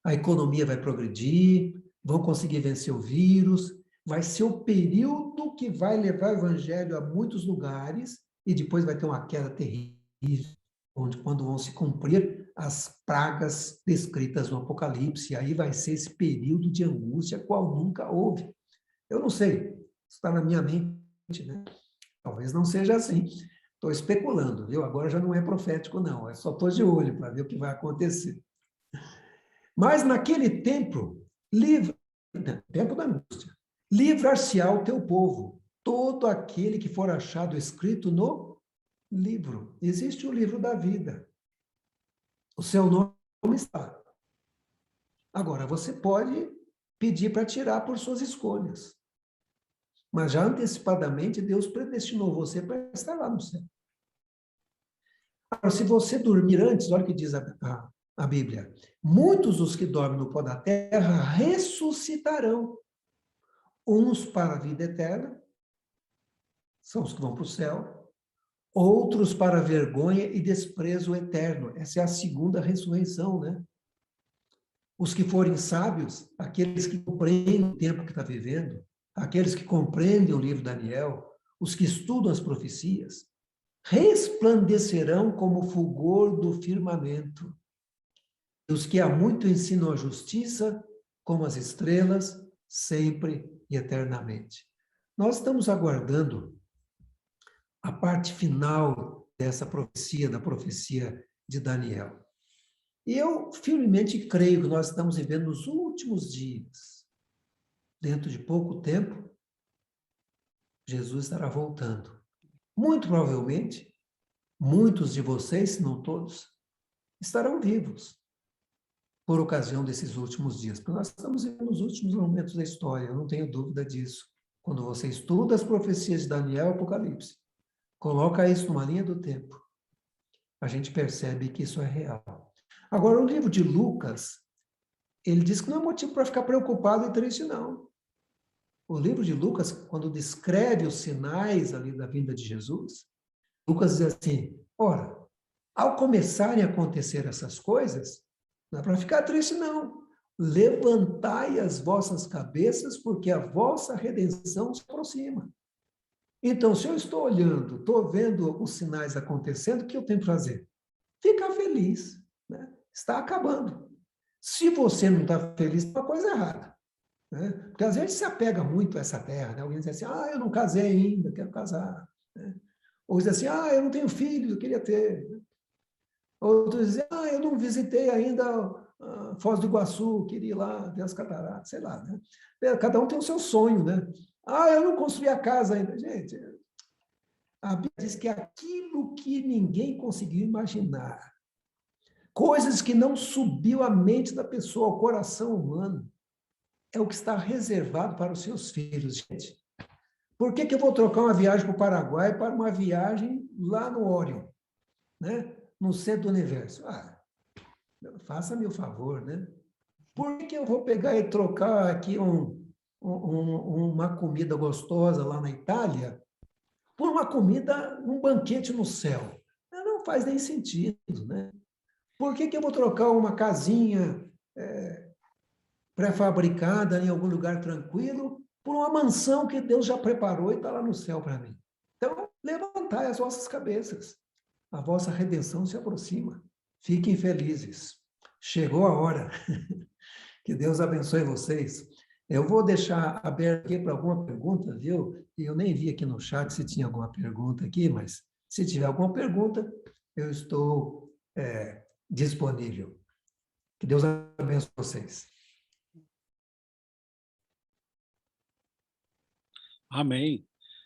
A economia vai progredir, vão conseguir vencer o vírus, vai ser o período que vai levar o evangelho a muitos lugares e depois vai ter uma queda terrível, onde quando vão se cumprir as pragas descritas no Apocalipse, aí vai ser esse período de angústia qual nunca houve. Eu não sei, está na minha mente, né? Talvez não seja assim. Estou especulando, viu? Agora já não é profético, não. É só estou de olho para ver o que vai acontecer. Mas naquele tempo, tempo da angústia, livrar-se-á o teu povo, todo aquele que for achado escrito no livro. Existe o livro da vida. O seu nome está. Agora, você pode pedir para tirar por suas escolhas. Mas já antecipadamente, Deus predestinou você para estar lá no céu. Agora, se você dormir antes, olha o que diz a Bíblia. Muitos dos que dormem no pó da terra ressuscitarão. Uns para a vida eterna, são os que vão para o céu. Outros para vergonha e desprezo eterno. Essa é a segunda ressurreição, né? Os que forem sábios, aqueles que compreendem o tempo que está vivendo, aqueles que compreendem o livro de Daniel, os que estudam as profecias, resplandecerão como o fulgor do firmamento. Os que há muito ensinam a justiça, como as estrelas, sempre e eternamente. Nós estamos aguardando a parte final dessa profecia, da profecia de Daniel. E eu firmemente creio que nós estamos vivendo nos últimos dias. Dentro de pouco tempo, Jesus estará voltando. Muito provavelmente, muitos de vocês, se não todos, estarão vivos por ocasião desses últimos dias, porque nós estamos vivendo os últimos momentos da história, eu não tenho dúvida disso. Quando você estuda as profecias de Daniel e Apocalipse, coloca isso numa linha do tempo, a gente percebe que isso é real. Agora, o livro de Lucas, ele diz que não é motivo para ficar preocupado e triste, não. O livro de Lucas, quando descreve os sinais ali da vinda de Jesus, Lucas diz assim, ora, ao começarem a acontecer essas coisas, não é para ficar triste, não. Levantai as vossas cabeças, porque a vossa redenção se aproxima. Então, se eu estou olhando, estou vendo os sinais acontecendo, o que eu tenho que fazer? Ficar feliz, né? Está acabando. Se você não está feliz, é uma coisa errada. Né? Porque às vezes se apega muito a essa terra. Né? Alguém diz assim, eu não casei ainda, quero casar. Né? Ou diz assim, eu não tenho filhos, eu queria ter. Outros dizem, eu não visitei ainda Foz do Iguaçu, queria ir lá ver as cataratas, sei lá. Né? Cada um tem o seu sonho, né? Eu não construí a casa ainda. Gente, a Bíblia diz que aquilo que ninguém conseguiu imaginar, coisas que não subiu à mente da pessoa, ao coração humano, é o que está reservado para os seus filhos, gente. Por que eu vou trocar uma viagem para o Paraguai para uma viagem lá no Órion, né? No centro do universo? Faça-me o favor, né? Por que eu vou pegar e trocar aqui uma comida gostosa lá na Itália por uma comida, um banquete no céu. Não faz nem sentido, né? Por que eu vou trocar uma casinha pré-fabricada em algum lugar tranquilo por uma mansão que Deus já preparou e está lá no céu para mim? Então, levantai as vossas cabeças. A vossa redenção se aproxima. Fiquem felizes. Chegou a hora. Que Deus abençoe vocês. Eu vou deixar aberto aqui para alguma pergunta, viu? Eu nem vi aqui no chat se tinha alguma pergunta aqui, mas se tiver alguma pergunta, eu estou disponível. Que Deus abençoe vocês. Amém.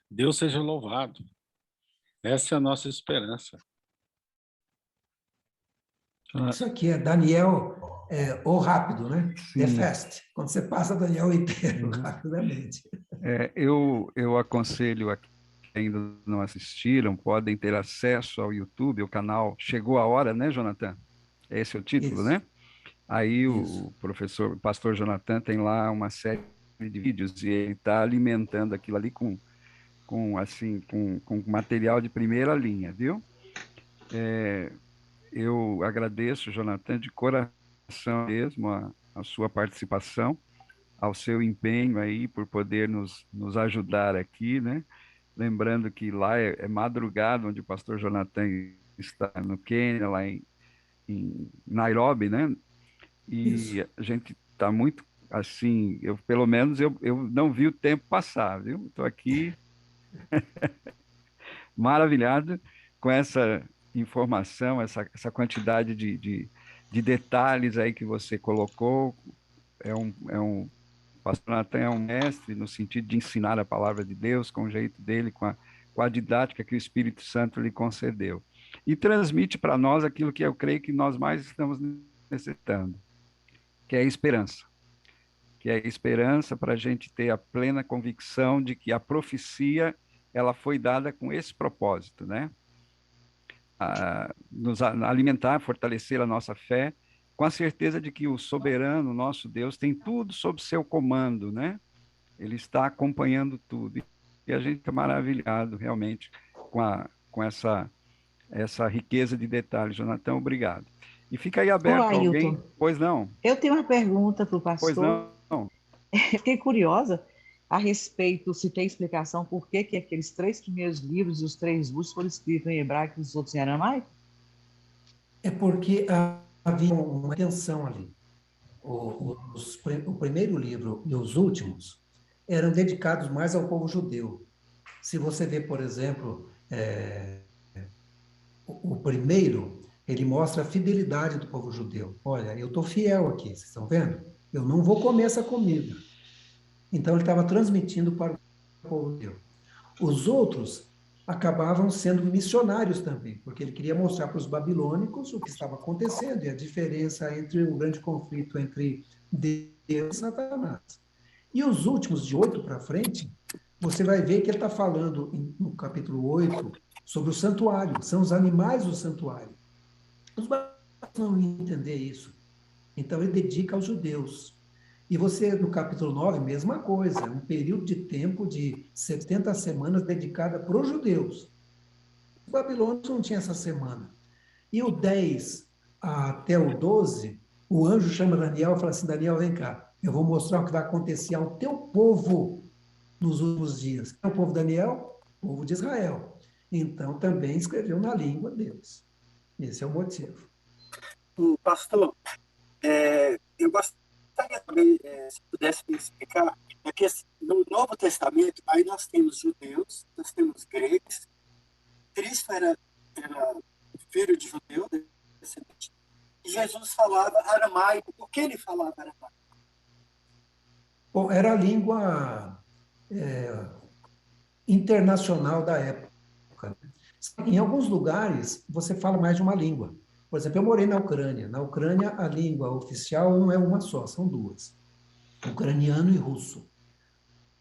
Deus seja louvado. Essa é a nossa esperança. Isso aqui é Daniel, ou rápido, né? Sim. The Fast. Quando você passa Daniel inteiro, rapidamente. Eu aconselho a quem ainda não assistiram, podem ter acesso ao YouTube, o canal Chegou a Hora, né, Jonathan? Esse é o título, Isso. né? Aí Isso. o pastor Jonathan tem lá uma série de vídeos e ele está alimentando aquilo ali com material de primeira linha, viu? Eu agradeço, Jonathan, de coração mesmo a sua participação, ao seu empenho aí por poder nos ajudar aqui, né? Lembrando que lá é madrugada, onde o pastor Jonathan está no Quênia, lá em Nairobi, né? E Isso. a gente está muito assim, pelo menos eu não vi o tempo passar, viu? Estou aqui maravilhado com essa informação, essa quantidade de detalhes aí que você colocou. O pastor Natan é um mestre no sentido de ensinar a palavra de Deus com o jeito dele, com a didática que o Espírito Santo lhe concedeu. E transmite para nós aquilo que eu creio que nós mais estamos necessitando, que é a esperança. Que é a esperança para a gente ter a plena convicção de que a profecia ela foi dada com esse propósito, né? Nos alimentar, fortalecer a nossa fé, com a certeza de que o soberano, nosso Deus, tem tudo sob seu comando, né? Ele está acompanhando tudo. E a gente é maravilhado, realmente, com essa riqueza de detalhes. Jonathan, obrigado. E fica aí Ô, aberto alguém. Ailton, Pois não? eu tenho uma pergunta para o Pois pastor. não? Eu fiquei curiosa a respeito, se tem explicação por que aqueles 3 primeiros livros e os 3 últimos foram escritos em hebraico e os outros em aramaico? É porque havia uma tensão ali. O primeiro livro e os últimos eram dedicados mais ao povo judeu. Se você vê, por exemplo, o primeiro, ele mostra a fidelidade do povo judeu. Olha, eu estou fiel aqui, vocês estão vendo? Eu não vou comer essa comida. Então, ele estava transmitindo para o povo judeu. Os outros acabavam sendo missionários também, porque ele queria mostrar para os babilônicos o que estava acontecendo e a diferença entre o grande conflito entre Deus e Satanás. E os últimos, de 8 para frente, você vai ver que ele está falando no capítulo 8 sobre o santuário, são os animais do santuário. Os babilônicos não iam entender isso. Então, ele dedica aos judeus. E você, no capítulo 9, mesma coisa, um período de tempo de 70 semanas dedicada para os judeus. Os babilônios não tinham essa semana. E o 10 até o 12, o anjo chama Daniel e fala assim, Daniel, vem cá, eu vou mostrar o que vai acontecer ao teu povo nos últimos dias. Quem é o povo de Daniel? O povo de Israel. Então, também escreveu na língua deles. Esse é o motivo. Pastor, eu gostaria também, se pudesse me explicar, que no Novo Testamento, aí nós temos judeus, nós temos gregos, Cristo era filho de judeu, descendente, e Jesus falava aramaico. Por que ele falava aramaico? Bom, era a língua internacional da época. Em alguns lugares, você fala mais de uma língua. Por exemplo, eu morei na Ucrânia. Na Ucrânia, a língua oficial não é uma só, são duas. Ucraniano e russo.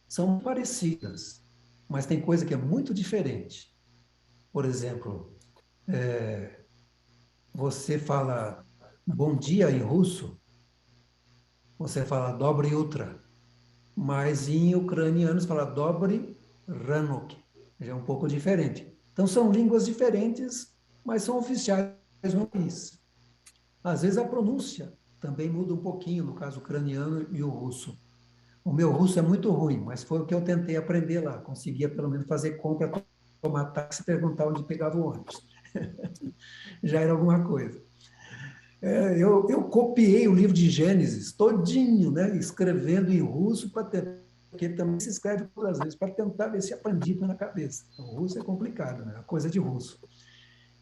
São parecidas, mas tem coisa que é muito diferente. Por exemplo, você fala bom dia em russo, você fala Dobry Utra. mas em ucraniano se fala Dobry Ranok, já é um pouco diferente. Então, são línguas diferentes, mas são oficiais no país. Às vezes, a pronúncia também muda um pouquinho, no caso ucraniano e o russo. O meu russo é muito ruim, mas foi o que eu tentei aprender lá. Conseguia, pelo menos, fazer compra, tomar táxi e perguntar onde pegava o ônibus. Já era alguma coisa. Eu copiei o livro de Gênesis todinho, né, escrevendo em russo, porque ele também se escreve todas as vezes, para tentar ver se aprendia na cabeça. Então, o russo é complicado, né, a coisa de russo.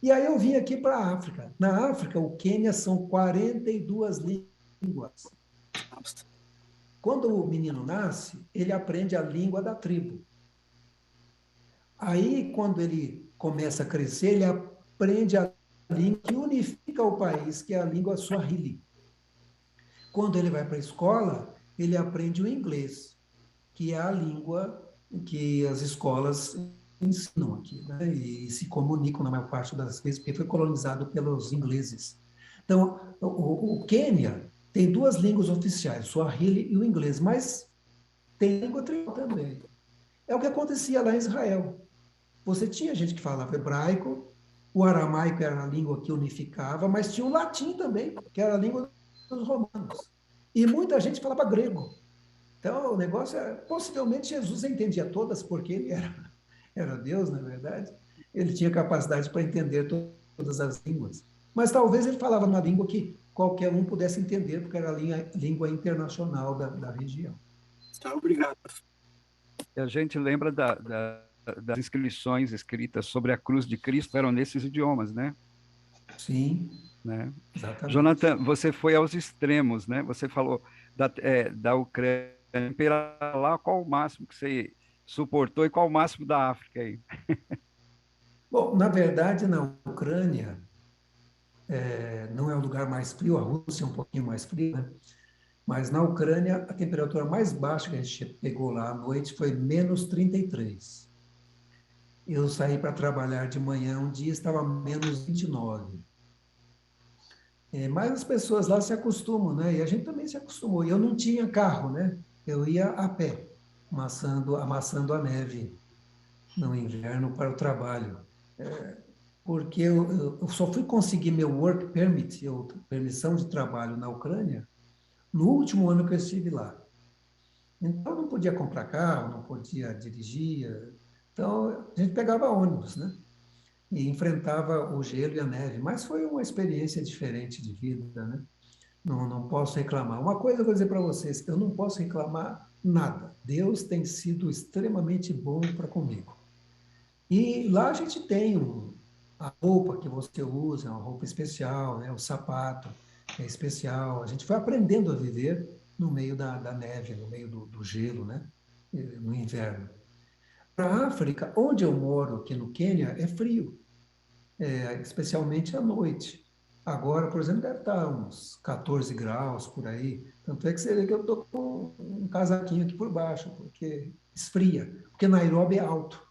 E aí eu vim aqui para a África. Na África, o Quênia são 42 línguas. Quando o menino nasce, ele aprende a língua da tribo. Aí, quando ele começa a crescer, ele aprende a língua que unifica o país, que é a língua Swahili. Quando ele vai para a escola, ele aprende o inglês, que é a língua que as escolas ensinam aqui, né? E se comunicam na maior parte das vezes, porque foi colonizado pelos ingleses. Então, o Quênia tem duas línguas oficiais, o Swahili e o inglês, mas tem língua tribal também. É o que acontecia lá em Israel. Você tinha gente que falava hebraico, o aramaico era a língua que unificava, mas tinha o latim também, que era a língua dos romanos. E muita gente falava grego. Então, o negócio é, possivelmente Jesus entendia todas, porque ele era Deus, na verdade. Ele tinha capacidade para entender todas as línguas. Mas talvez ele falava uma língua que qualquer um pudesse entender, porque era a língua internacional da região. Tá, obrigado. E a gente lembra das inscrições escritas sobre a cruz de Cristo, eram nesses idiomas, né? Sim, Né? exatamente. Jonathan, você foi aos extremos, né? Você falou da Ucrânia para lá, qual o máximo que você suportou e qual o máximo da África aí? Bom, na verdade, na Ucrânia, não é o lugar mais frio, a Rússia é um pouquinho mais fria, né? Mas na Ucrânia, a temperatura mais baixa que a gente pegou lá à noite foi menos 33. Eu saí para trabalhar de manhã, um dia estava menos 29. Mas as pessoas lá se acostumam, né? E a gente também se acostumou. E eu não tinha carro, né? Eu ia a pé, amassando a neve no inverno para o trabalho. Porque eu só fui conseguir meu work permit, permissão de trabalho na Ucrânia, no último ano que eu estive lá. Então, eu não podia comprar carro, não podia dirigir. Então, a gente pegava ônibus, né? E enfrentava o gelo e a neve. Mas foi uma experiência diferente de vida, né? Não posso reclamar. Uma coisa eu vou dizer para vocês, eu não posso reclamar nada. Deus tem sido extremamente bom para comigo. E lá a gente tem a roupa que você usa, é uma roupa especial, né? O sapato é especial. A gente foi aprendendo a viver no meio da neve, no meio do gelo, né? No inverno. Para a África, onde eu moro, aqui no Quênia, é frio, especialmente à noite. Agora, por exemplo, deve estar uns 14 graus por aí. Tanto é que você vê que eu estou com um casaquinho aqui por baixo, porque esfria. Porque Nairobi é alto.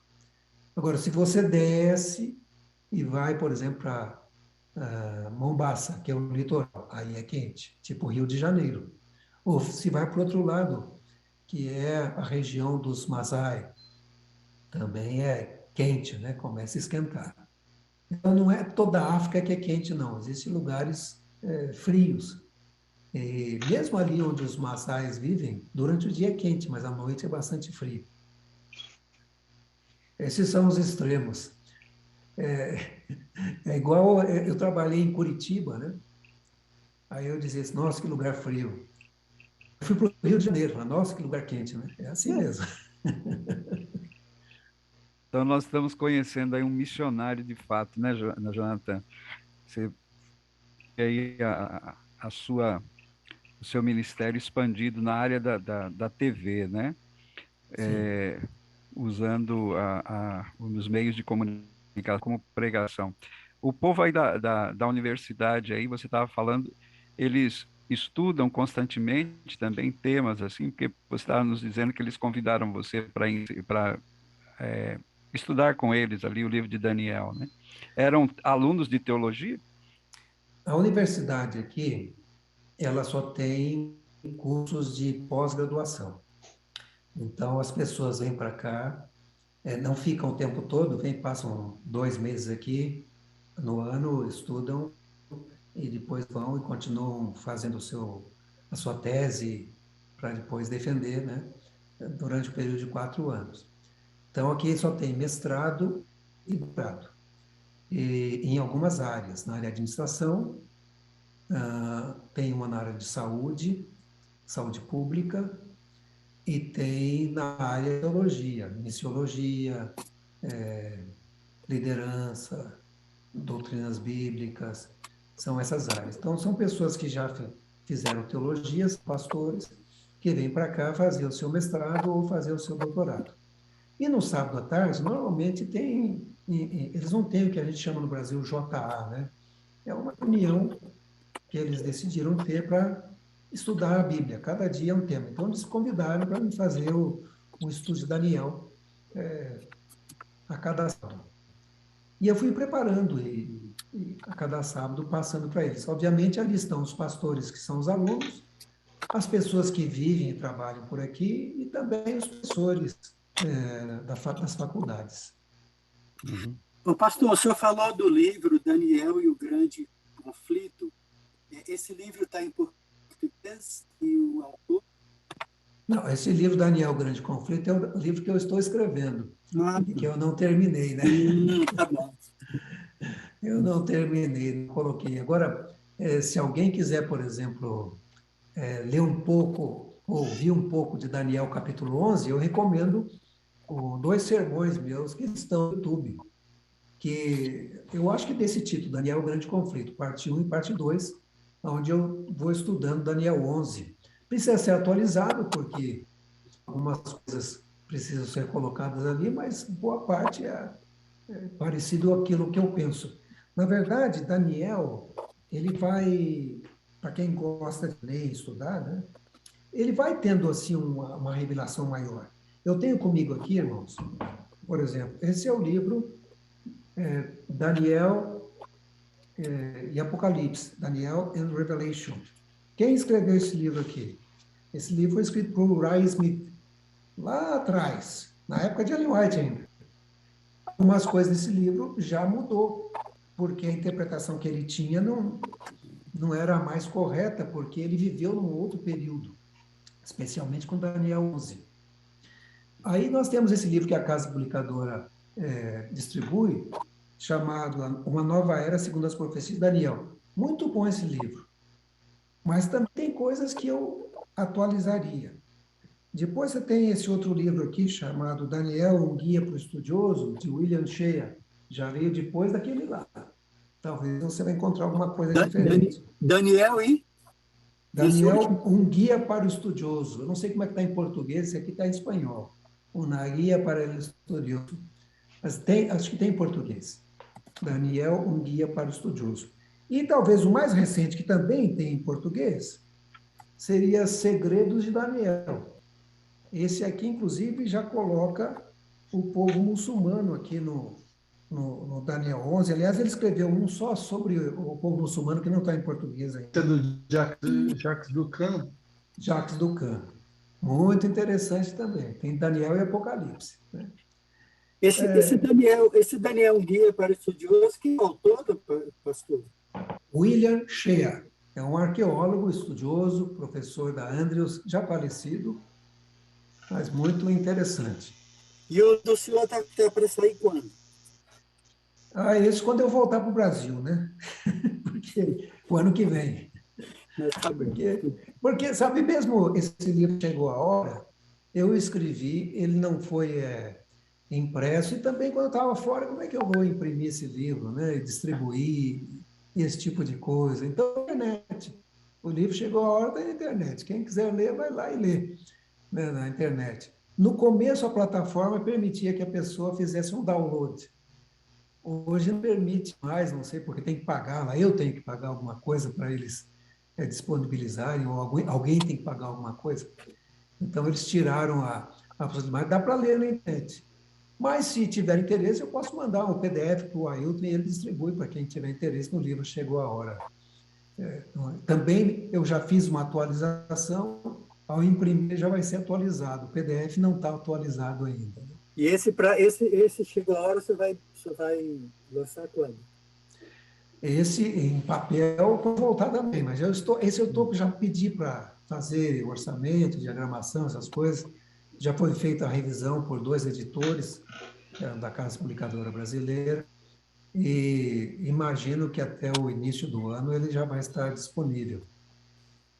Agora, se você desce e vai, por exemplo, para Mombasa, que é o litoral, aí é quente, tipo Rio de Janeiro. Ou se vai para o outro lado, que é a região dos Masai, também é quente, né? Começa a esquentar. Então, não é toda a África que é quente, não. Existem lugares frios. E mesmo ali onde os Maasais vivem, durante o dia é quente, mas à noite é bastante frio. Esses são os extremos. É igual, eu trabalhei em Curitiba, né? Aí eu dizia assim, nossa, que lugar frio. Eu fui para o Rio de Janeiro, falei, nossa, que lugar quente, né? É assim mesmo. Então, nós estamos conhecendo aí um missionário de fato, né, Jonathan? Você tem aí o seu ministério expandido na área da TV, né? Usando os meios de comunicação como pregação. O povo aí da universidade aí, você estava falando, eles estudam constantemente também temas assim, porque você estava nos dizendo que eles convidaram você para estudar com eles ali o livro de Daniel, né? Eram alunos de teologia? A universidade aqui, ela só tem cursos de pós-graduação. Então, as pessoas vêm para cá, não ficam o tempo todo, vêm, passam 2 meses aqui no ano, estudam e depois vão e continuam fazendo a sua tese para depois defender, né? Durante o período de 4 anos. Então, aqui só tem mestrado e doutorado. E, em algumas áreas, na área de administração, tem uma na área de saúde pública, e tem na área de teologia, missiologia, liderança, doutrinas bíblicas, são essas áreas. Então, são pessoas que já fizeram teologias, pastores, que vêm para cá fazer o seu mestrado ou fazer o seu doutorado. E no sábado à tarde, normalmente eles não têm o que a gente chama no Brasil JA, né? É uma reunião que eles decidiram ter para estudar a Bíblia. Cada dia é um tema. Então, eles convidaram para me fazer o estudo de Daniel a cada sábado. E eu fui preparando e a cada sábado passando para eles. Obviamente, ali estão os pastores, que são os alunos, as pessoas que vivem e trabalham por aqui e também os professores das faculdades. Ô, pastor, o senhor falou do livro Daniel e o Grande Conflito. Esse livro está em português e o autor? Não, esse livro, Daniel, o Grande Conflito, é o livro que eu estou escrevendo, e que eu não terminei, né? Tá bom. Eu não terminei, não coloquei. Agora, se alguém quiser, por exemplo, ler um pouco, ouvir um pouco de Daniel capítulo 11, eu recomendo 2 sermões meus que estão no YouTube, que eu acho que desse título, Daniel, o Grande Conflito, parte 1 e parte 2, onde eu vou estudando Daniel 11. Precisa ser atualizado, porque algumas coisas precisam ser colocadas ali, mas boa parte é parecido àquilo que eu penso. Na verdade, Daniel, ele vai, para quem gosta de ler e estudar, né, ele vai tendo assim uma revelação maior. Eu tenho comigo aqui, irmãos, por exemplo, esse é o livro Daniel e Apocalipse, Daniel and Revelation. Quem escreveu esse livro aqui? Esse livro foi escrito por Uriah Smith, lá atrás, na época de Ellen White ainda. Algumas coisas desse livro já mudou, porque a interpretação que ele tinha não era a mais correta, porque ele viveu num outro período, especialmente com Daniel 11. Aí nós temos esse livro que a Casa Publicadora distribui, chamado Uma Nova Era Segundo as Profecias de Daniel. Muito bom esse livro, mas também tem coisas que eu atualizaria. Depois você tem esse outro livro aqui, chamado Daniel, um Guia para o Estudioso, de William Shea. Já veio depois daquele lá. Talvez você vai encontrar alguma coisa diferente. Daniel e? Daniel, um Guia para o Estudioso. Eu não sei como é que está em português, esse aqui está em espanhol. Uma Guia para o Estudioso. Mas acho que tem em português. Daniel, um Guia para o Estudioso. E talvez o mais recente, que também tem em português, seria Segredos de Daniel. Esse aqui, inclusive, já coloca o povo muçulmano aqui no Daniel 11. Aliás, ele escreveu um só sobre o povo muçulmano, que não está em português ainda. É do Jacques Ducan. Jacques Ducan. Muito interessante também. Tem Daniel e Apocalipse, né? Esse Daniel um Guia para Estudiosos, que é o autor, pastor? William Shea. É um arqueólogo, estudioso, professor da Andrews, já falecido, mas muito interessante. E o do senhor está para sair quando? Isso quando eu voltar para o Brasil, né? Porque o ano que vem. Porque, sabe, mesmo esse livro chegou a hora, eu escrevi, ele não foi impresso, e também quando eu estava fora, como é que eu vou imprimir esse livro, né? E distribuir, esse tipo de coisa. Então, internet. O livro chegou a hora da internet. Quem quiser ler, vai lá e lê, né, na internet. No começo, a plataforma permitia que a pessoa fizesse um download. Hoje não permite mais, não sei, porque tem que pagar lá. Eu tenho que pagar alguma coisa para eles disponibilizarem, ou alguém tem que pagar alguma coisa. Então, eles tiraram a possibilidade. Dá para ler na internet. Mas, se tiver interesse, eu posso mandar um PDF para o Ailton e ele distribui para quem tiver interesse no livro. Chegou a hora. Também eu já fiz uma atualização ao imprimir já vai ser atualizado. O PDF não está atualizado ainda. E esse chegou a hora, você vai lançar quando? Esse em papel vou voltar também, mas esse eu estou já pedi para fazer orçamento, diagramação, essas coisas. Já foi feita a revisão por 2 editores da Casa Publicadora Brasileira e imagino que até o início do ano ele já vai estar disponível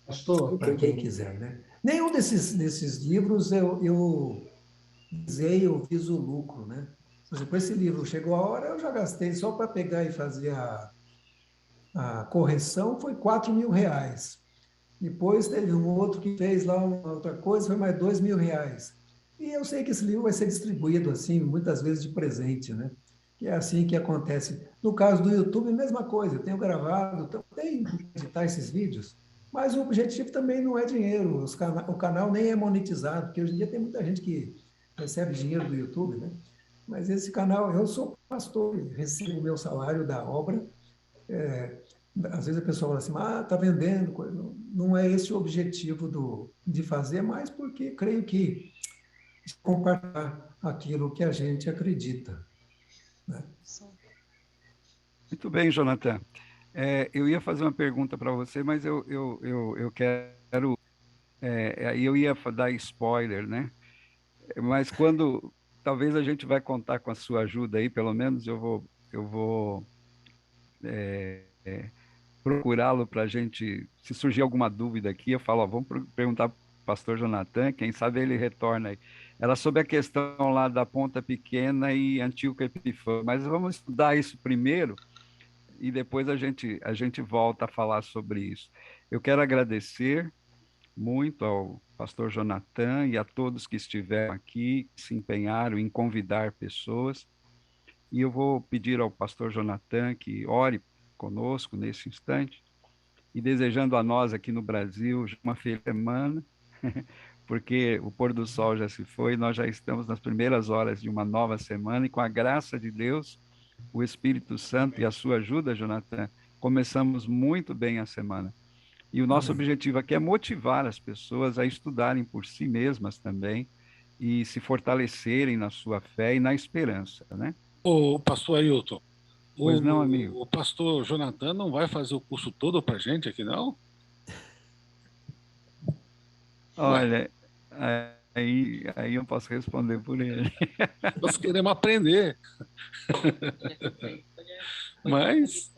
Pastor, para quem quiser, né? Nenhum desses livros eu viso lucro, né? Por exemplo, esse livro chegou a hora, eu já gastei só para pegar e fazer a correção, foi R$ 4.000. Depois teve um outro que fez lá uma outra coisa, foi mais R$ 2.000. E eu sei que esse livro vai ser distribuído assim, muitas vezes de presente, né? Que é assim que acontece. No caso do YouTube, mesma coisa, eu tenho gravado, tenho que editar esses vídeos, mas o objetivo também não é dinheiro, o canal nem é monetizado, porque hoje em dia tem muita gente que recebe dinheiro do YouTube, né? Mas esse canal, eu sou pastor, recebo o meu salário da obra. Às vezes a pessoa fala assim, tá vendendo coisa. Não é esse o objetivo de fazer, mas porque creio que compartilhar aquilo que a gente acredita, né? Muito bem, Jonathan. Eu ia fazer uma pergunta para você, mas eu quero. Aí eu ia dar spoiler, né? Mas quando. Talvez a gente vai contar com a sua ajuda aí, pelo menos eu vou procurá-lo para a gente. Se surgir alguma dúvida aqui, eu falo, ó, vamos perguntar para o pastor Jonathan, quem sabe ele retorna aí. Era sobre a questão lá da Ponta Pequena e Antíoco Epifânio, mas vamos estudar isso primeiro e depois a gente volta a falar sobre isso. Eu quero agradecer muito ao pastor Jonathan e a todos que estiveram aqui, que se empenharam em convidar pessoas, e eu vou pedir ao pastor Jonathan que ore conosco nesse instante, e desejando a nós aqui no Brasil uma feliz semana, porque o pôr do sol já se foi, nós já estamos nas primeiras horas de uma nova semana, e com a graça de Deus, o Espírito Santo e a sua ajuda, Jonathan, começamos muito bem a semana. E o nosso objetivo aqui é motivar as pessoas a estudarem por si mesmas também e se fortalecerem na sua fé e na esperança, né? Ô, pastor Ailton, Pois não, amigo? o pastor Jonathan não vai fazer o curso todo para gente aqui, não? Ué, Olha, aí eu posso responder por ele. nós queremos aprender, mas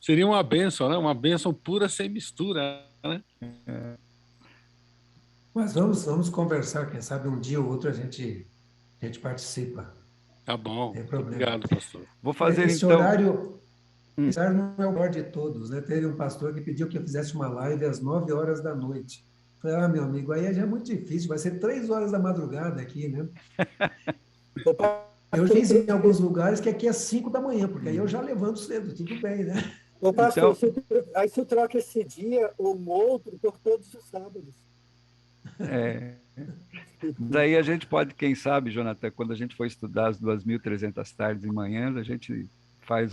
seria uma bênção, né? Uma bênção pura sem mistura, né? Mas vamos conversar, quem sabe um dia ou outro a gente participa, Tá não bom, tem problema. obrigado, pastor. Vou fazer Esse então. horário não é o melhor de todos, né? Teve um pastor que pediu que eu fizesse uma live às 9 horas da noite. Falei, meu amigo, aí já é muito difícil, vai ser 3 horas da madrugada aqui, né? Eu fiz em alguns lugares que aqui é 5 da manhã, porque aí eu já levanto cedo, tudo bem, né? Ô, pastor, Então, aí você troca esse dia ou um outro por todos os sábados. daí a gente pode, quem sabe, Jonathan, quando a gente for estudar as 2.300 tardes e manhãs, a gente faz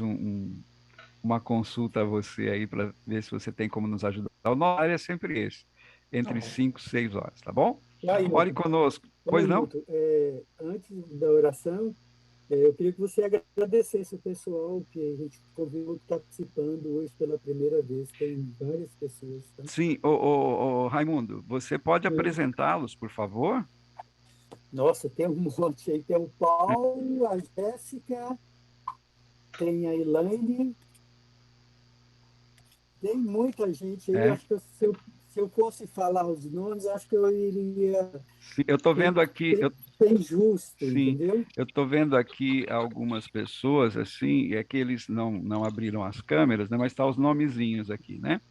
uma consulta a você aí para ver se você tem como nos ajudar. O nosso horário é sempre esse, entre 5 e 6 horas, tá bom? Ore conosco. Pois não? Antes da oração, eu queria que você agradecesse o pessoal que a gente convidou que está participando hoje pela primeira vez. Tem várias pessoas. Tá? Sim, ô, Raimundo, você pode apresentá-los, por favor? Nossa, tem um monte aí. Tem o Paulo, a Jéssica, tem a Elaine. Tem muita gente aí. Acho que se eu fosse falar os nomes, acho que eu iria. Sim, eu estou vendo aqui. Ser injusto, sim, entendeu? eu estou vendo aqui algumas pessoas, assim, é que eles não abriram as câmeras, né? Mas está os nomezinhos aqui, né?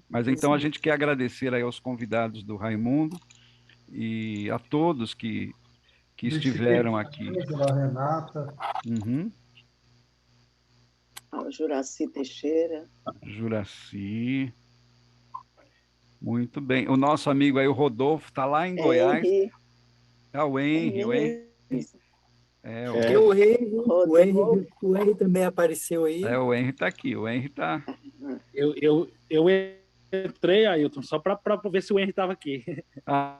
Mas então a gente quer agradecer aí aos convidados do Raimundo e a todos que estiveram aqui. A Renata. Uhum. Ao Juraci Teixeira. Juraci. Muito bem. O nosso amigo aí, o Rodolfo, está lá em Goiás. O Henry. O Henry também apareceu aí. O Henry está aqui, o Henry está. Eu entrei, Ailton, só para ver se o Henry estava aqui.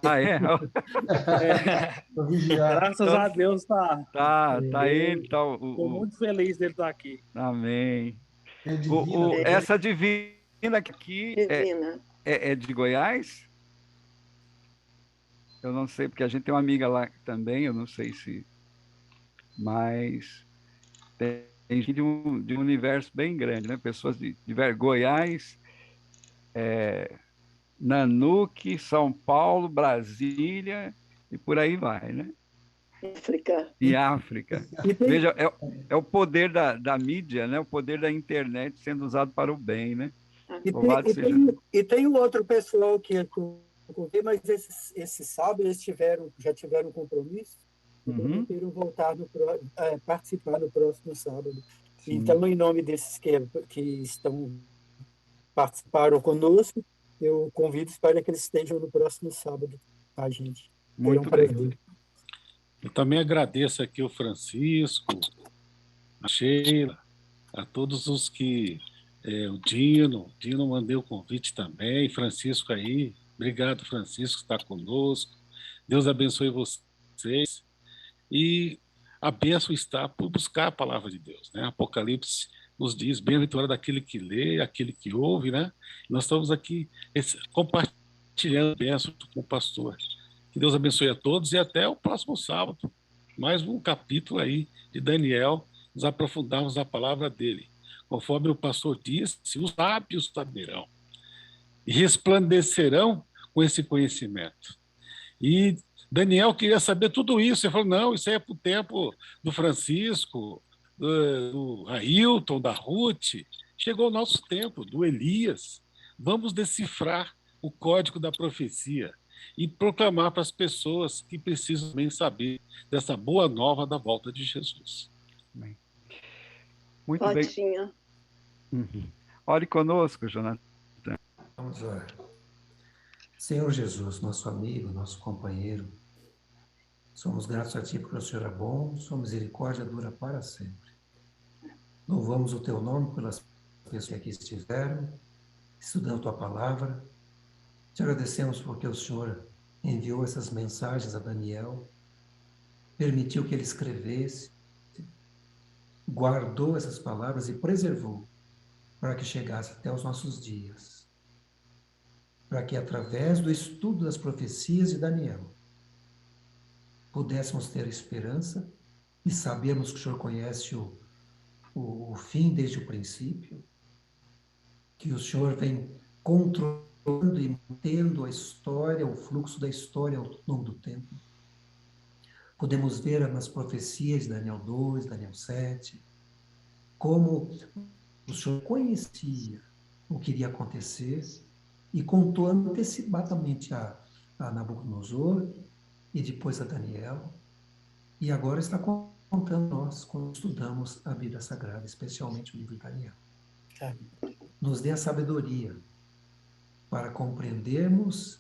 É? Vou vigiar. Graças a Deus tá. Tá ele, tá Estou muito feliz dele estar aqui. Amém. É divina. Essa divina aqui Divina. é de Goiás? Eu não sei, porque a gente tem uma amiga lá também, eu não sei se... Mas tem gente de um universo bem grande, né? Pessoas de Goiás, Nanuque, São Paulo, Brasília e por aí vai, né? África. E África. E tem, Veja, é o poder da mídia, né? O poder da internet sendo usado para o bem, né? Louvado seja. e tem um outro pessoal que eu convidei, mas esses sábados eles já tiveram compromisso e prometeram voltar participar no próximo sábado. Sim. Então, em nome desses que participaram conosco, eu convido para que eles estejam no próximo sábado, tá, gente? Muito Terão bem. prazer. Eu também agradeço aqui o Francisco, a Sheila, a todos os que... o Dino mandei o convite também, Francisco aí. Obrigado, Francisco, que está conosco. Deus abençoe vocês. E a bênção está por buscar a palavra de Deus, né? Apocalipse nos diz, bem-aventurado aquele que lê, aquele que ouve, né? Nós estamos aqui compartilhando a bênção com o pastor. Que Deus abençoe a todos e até o próximo sábado. Mais um capítulo aí de Daniel, nos aprofundarmos na palavra dele. Conforme o pastor disse, os sábios saberão e resplandecerão com esse conhecimento. E Daniel queria saber tudo isso. Ele falou, não, isso aí é para o tempo do Francisco, do Ailton, da Ruth. Chegou o nosso tempo, do Elias. Vamos decifrar o código da profecia e proclamar para as pessoas que precisam bem saber dessa boa nova da volta de Jesus. Bem. Muito Rotinha. bem. Ore conosco, Jonathan. Vamos orar. Senhor Jesus, nosso amigo, nosso companheiro, somos gratos a Ti porque o Senhor é bom, sua misericórdia dura para sempre. Louvamos o Teu nome pelas pessoas que aqui estiveram, estudando Tua palavra. Te agradecemos porque o Senhor enviou essas mensagens a Daniel, permitiu que ele escrevesse, guardou essas palavras e preservou para que chegasse até os nossos dias. Para que, através do estudo das profecias de Daniel, pudéssemos ter esperança e sabermos que o Senhor conhece o fim desde o princípio, que o Senhor vem controlando e mantendo a história, o fluxo da história ao longo do tempo. Podemos ver nas profecias de Daniel 2, Daniel 7, como o Senhor conhecia o que iria acontecer e contou antecipadamente a Nabucodonosor e depois a Daniel, e agora está contando nós quando estudamos a Bíblia Sagrada, especialmente o livro de Daniel. Nos dê a sabedoria para compreendermos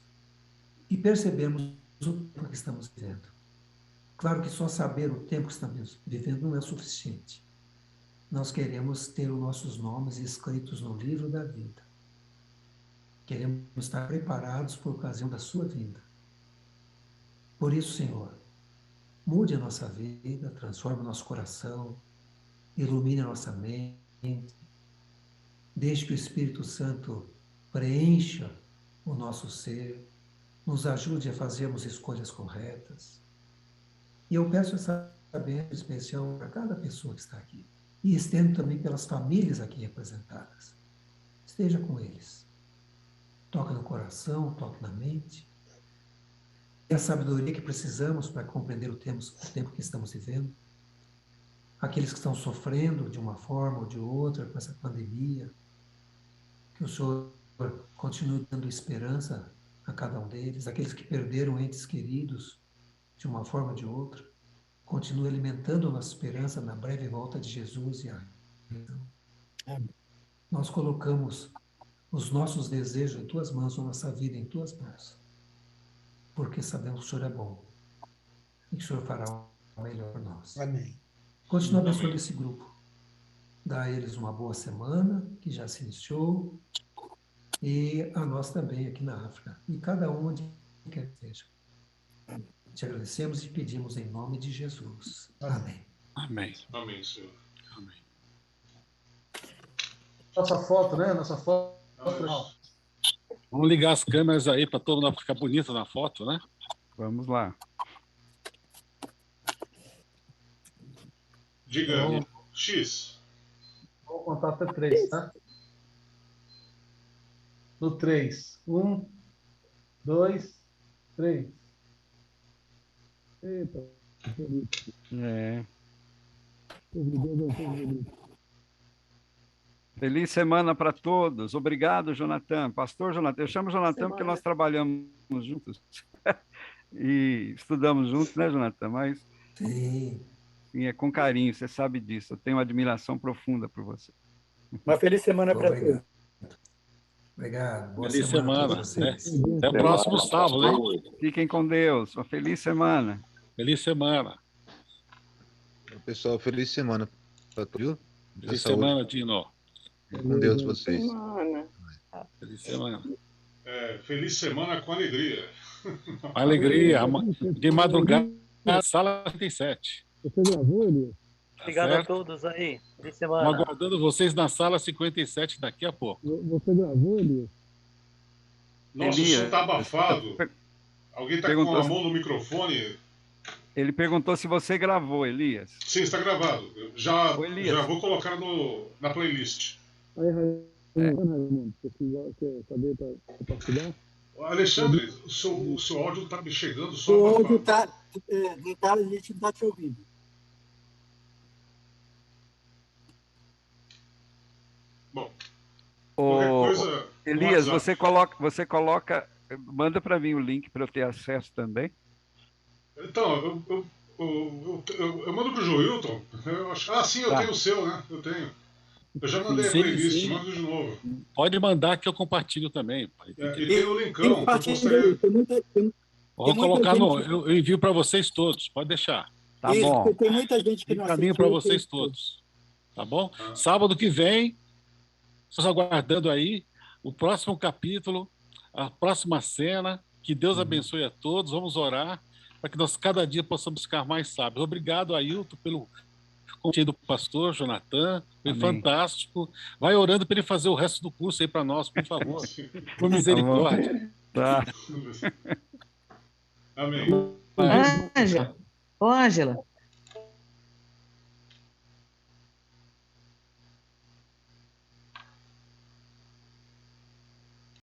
e percebermos o tempo que estamos vivendo. Claro que só saber o tempo que estamos vivendo não é suficiente. Nós queremos ter os nossos nomes escritos no livro da vida. Queremos estar preparados por ocasião da sua vinda. Por isso, Senhor, mude a nossa vida, transforme o nosso coração, ilumine a nossa mente, deixe que o Espírito Santo preencha o nosso ser, nos ajude a fazermos escolhas corretas. E eu peço essa bênção especial para cada pessoa que está aqui. E estendo também pelas famílias aqui representadas. Esteja com eles. Toca no coração, toca na mente. E a sabedoria que precisamos para compreender o tempo que estamos vivendo. Aqueles que estão sofrendo de uma forma ou de outra com essa pandemia. Que o Senhor continue dando esperança a cada um deles. Aqueles que perderam entes queridos de uma forma ou de outra. Continue alimentando a nossa esperança na breve volta de Jesus e a redenção. Nós colocamos os nossos desejos em Tuas mãos, a nossa vida em Tuas mãos, porque sabemos que o Senhor é bom e que o Senhor fará o melhor por nós. Amém. Continua abençoando esse grupo. Dá a eles uma boa semana, que já se iniciou, e a nós também aqui na África, e cada um onde quer que seja. Te agradecemos e pedimos em nome de Jesus. Amém. Amém. Amém, Senhor. Amém. Nossa foto, né? Nossa foto. Vamos ligar as câmeras aí para todo mundo ficar bonito na foto, né? Vamos lá. Diga, Então, X. vou contar até 3, tá? No 3. 1, 2, 3. Eita. É. Feliz semana para todos. Obrigado, Jonathan. Pastor Jonathan, eu chamo Jonathan porque nós trabalhamos juntos e estudamos juntos, né, Jonathan? Mas Sim. sim, é com carinho, você sabe disso. Eu tenho uma admiração profunda por você. Uma feliz semana para todos. Obrigado. Obrigado. Boa Feliz semana a semana. todos vocês. Até o próximo sábado, hein? Fiquem com Deus. Uma feliz semana. Feliz semana. Pessoal, feliz semana para todos. Feliz Saúde. semana, Dino. Com Deus vocês. Feliz semana. Feliz semana com alegria. Alegria. De madrugada, sala 37. Você gravou, Elias? Obrigado a todos aí. Feliz semana. Estamos aguardando vocês na sala 57 daqui a pouco. Você gravou, Elias? Nossa, o som está abafado. Alguém está com a mão no microfone? Ele perguntou se você gravou, Elias. Sim, está gravado. Eu já Elias. vou colocar na playlist. Aí, Raimundo, você quer saber para compartilhar? Alexandre, o seu áudio está me chegando só O abafado. áudio está... a gente não está te ouvindo. Bom, Ô, coisa, Elias, WhatsApp. você coloca, manda para mim o link para eu ter acesso também. Então, eu mando pro Joilton. Sim, eu tenho o seu, né? Eu tenho. Eu já mandei a Sim, playlist, sim. mando de novo. Pode mandar que eu compartilho também. E tem o linkão. Que eu gostaria... Vou colocar no. Eu envio para vocês todos. Pode deixar. Tá bom. Tem muita gente que não Caminho para vocês todos. Tá bom? Sábado que vem, estamos aguardando aí o próximo capítulo, a próxima cena. Que Deus abençoe a todos. Vamos orar para que nós cada dia possamos ficar mais sábios. Obrigado, Ailton, pelo conteúdo do pastor Jonathan. Foi fantástico. Vai orando para ele fazer o resto do curso aí para nós, por favor. Por misericórdia. Tá. Amém. Ângela,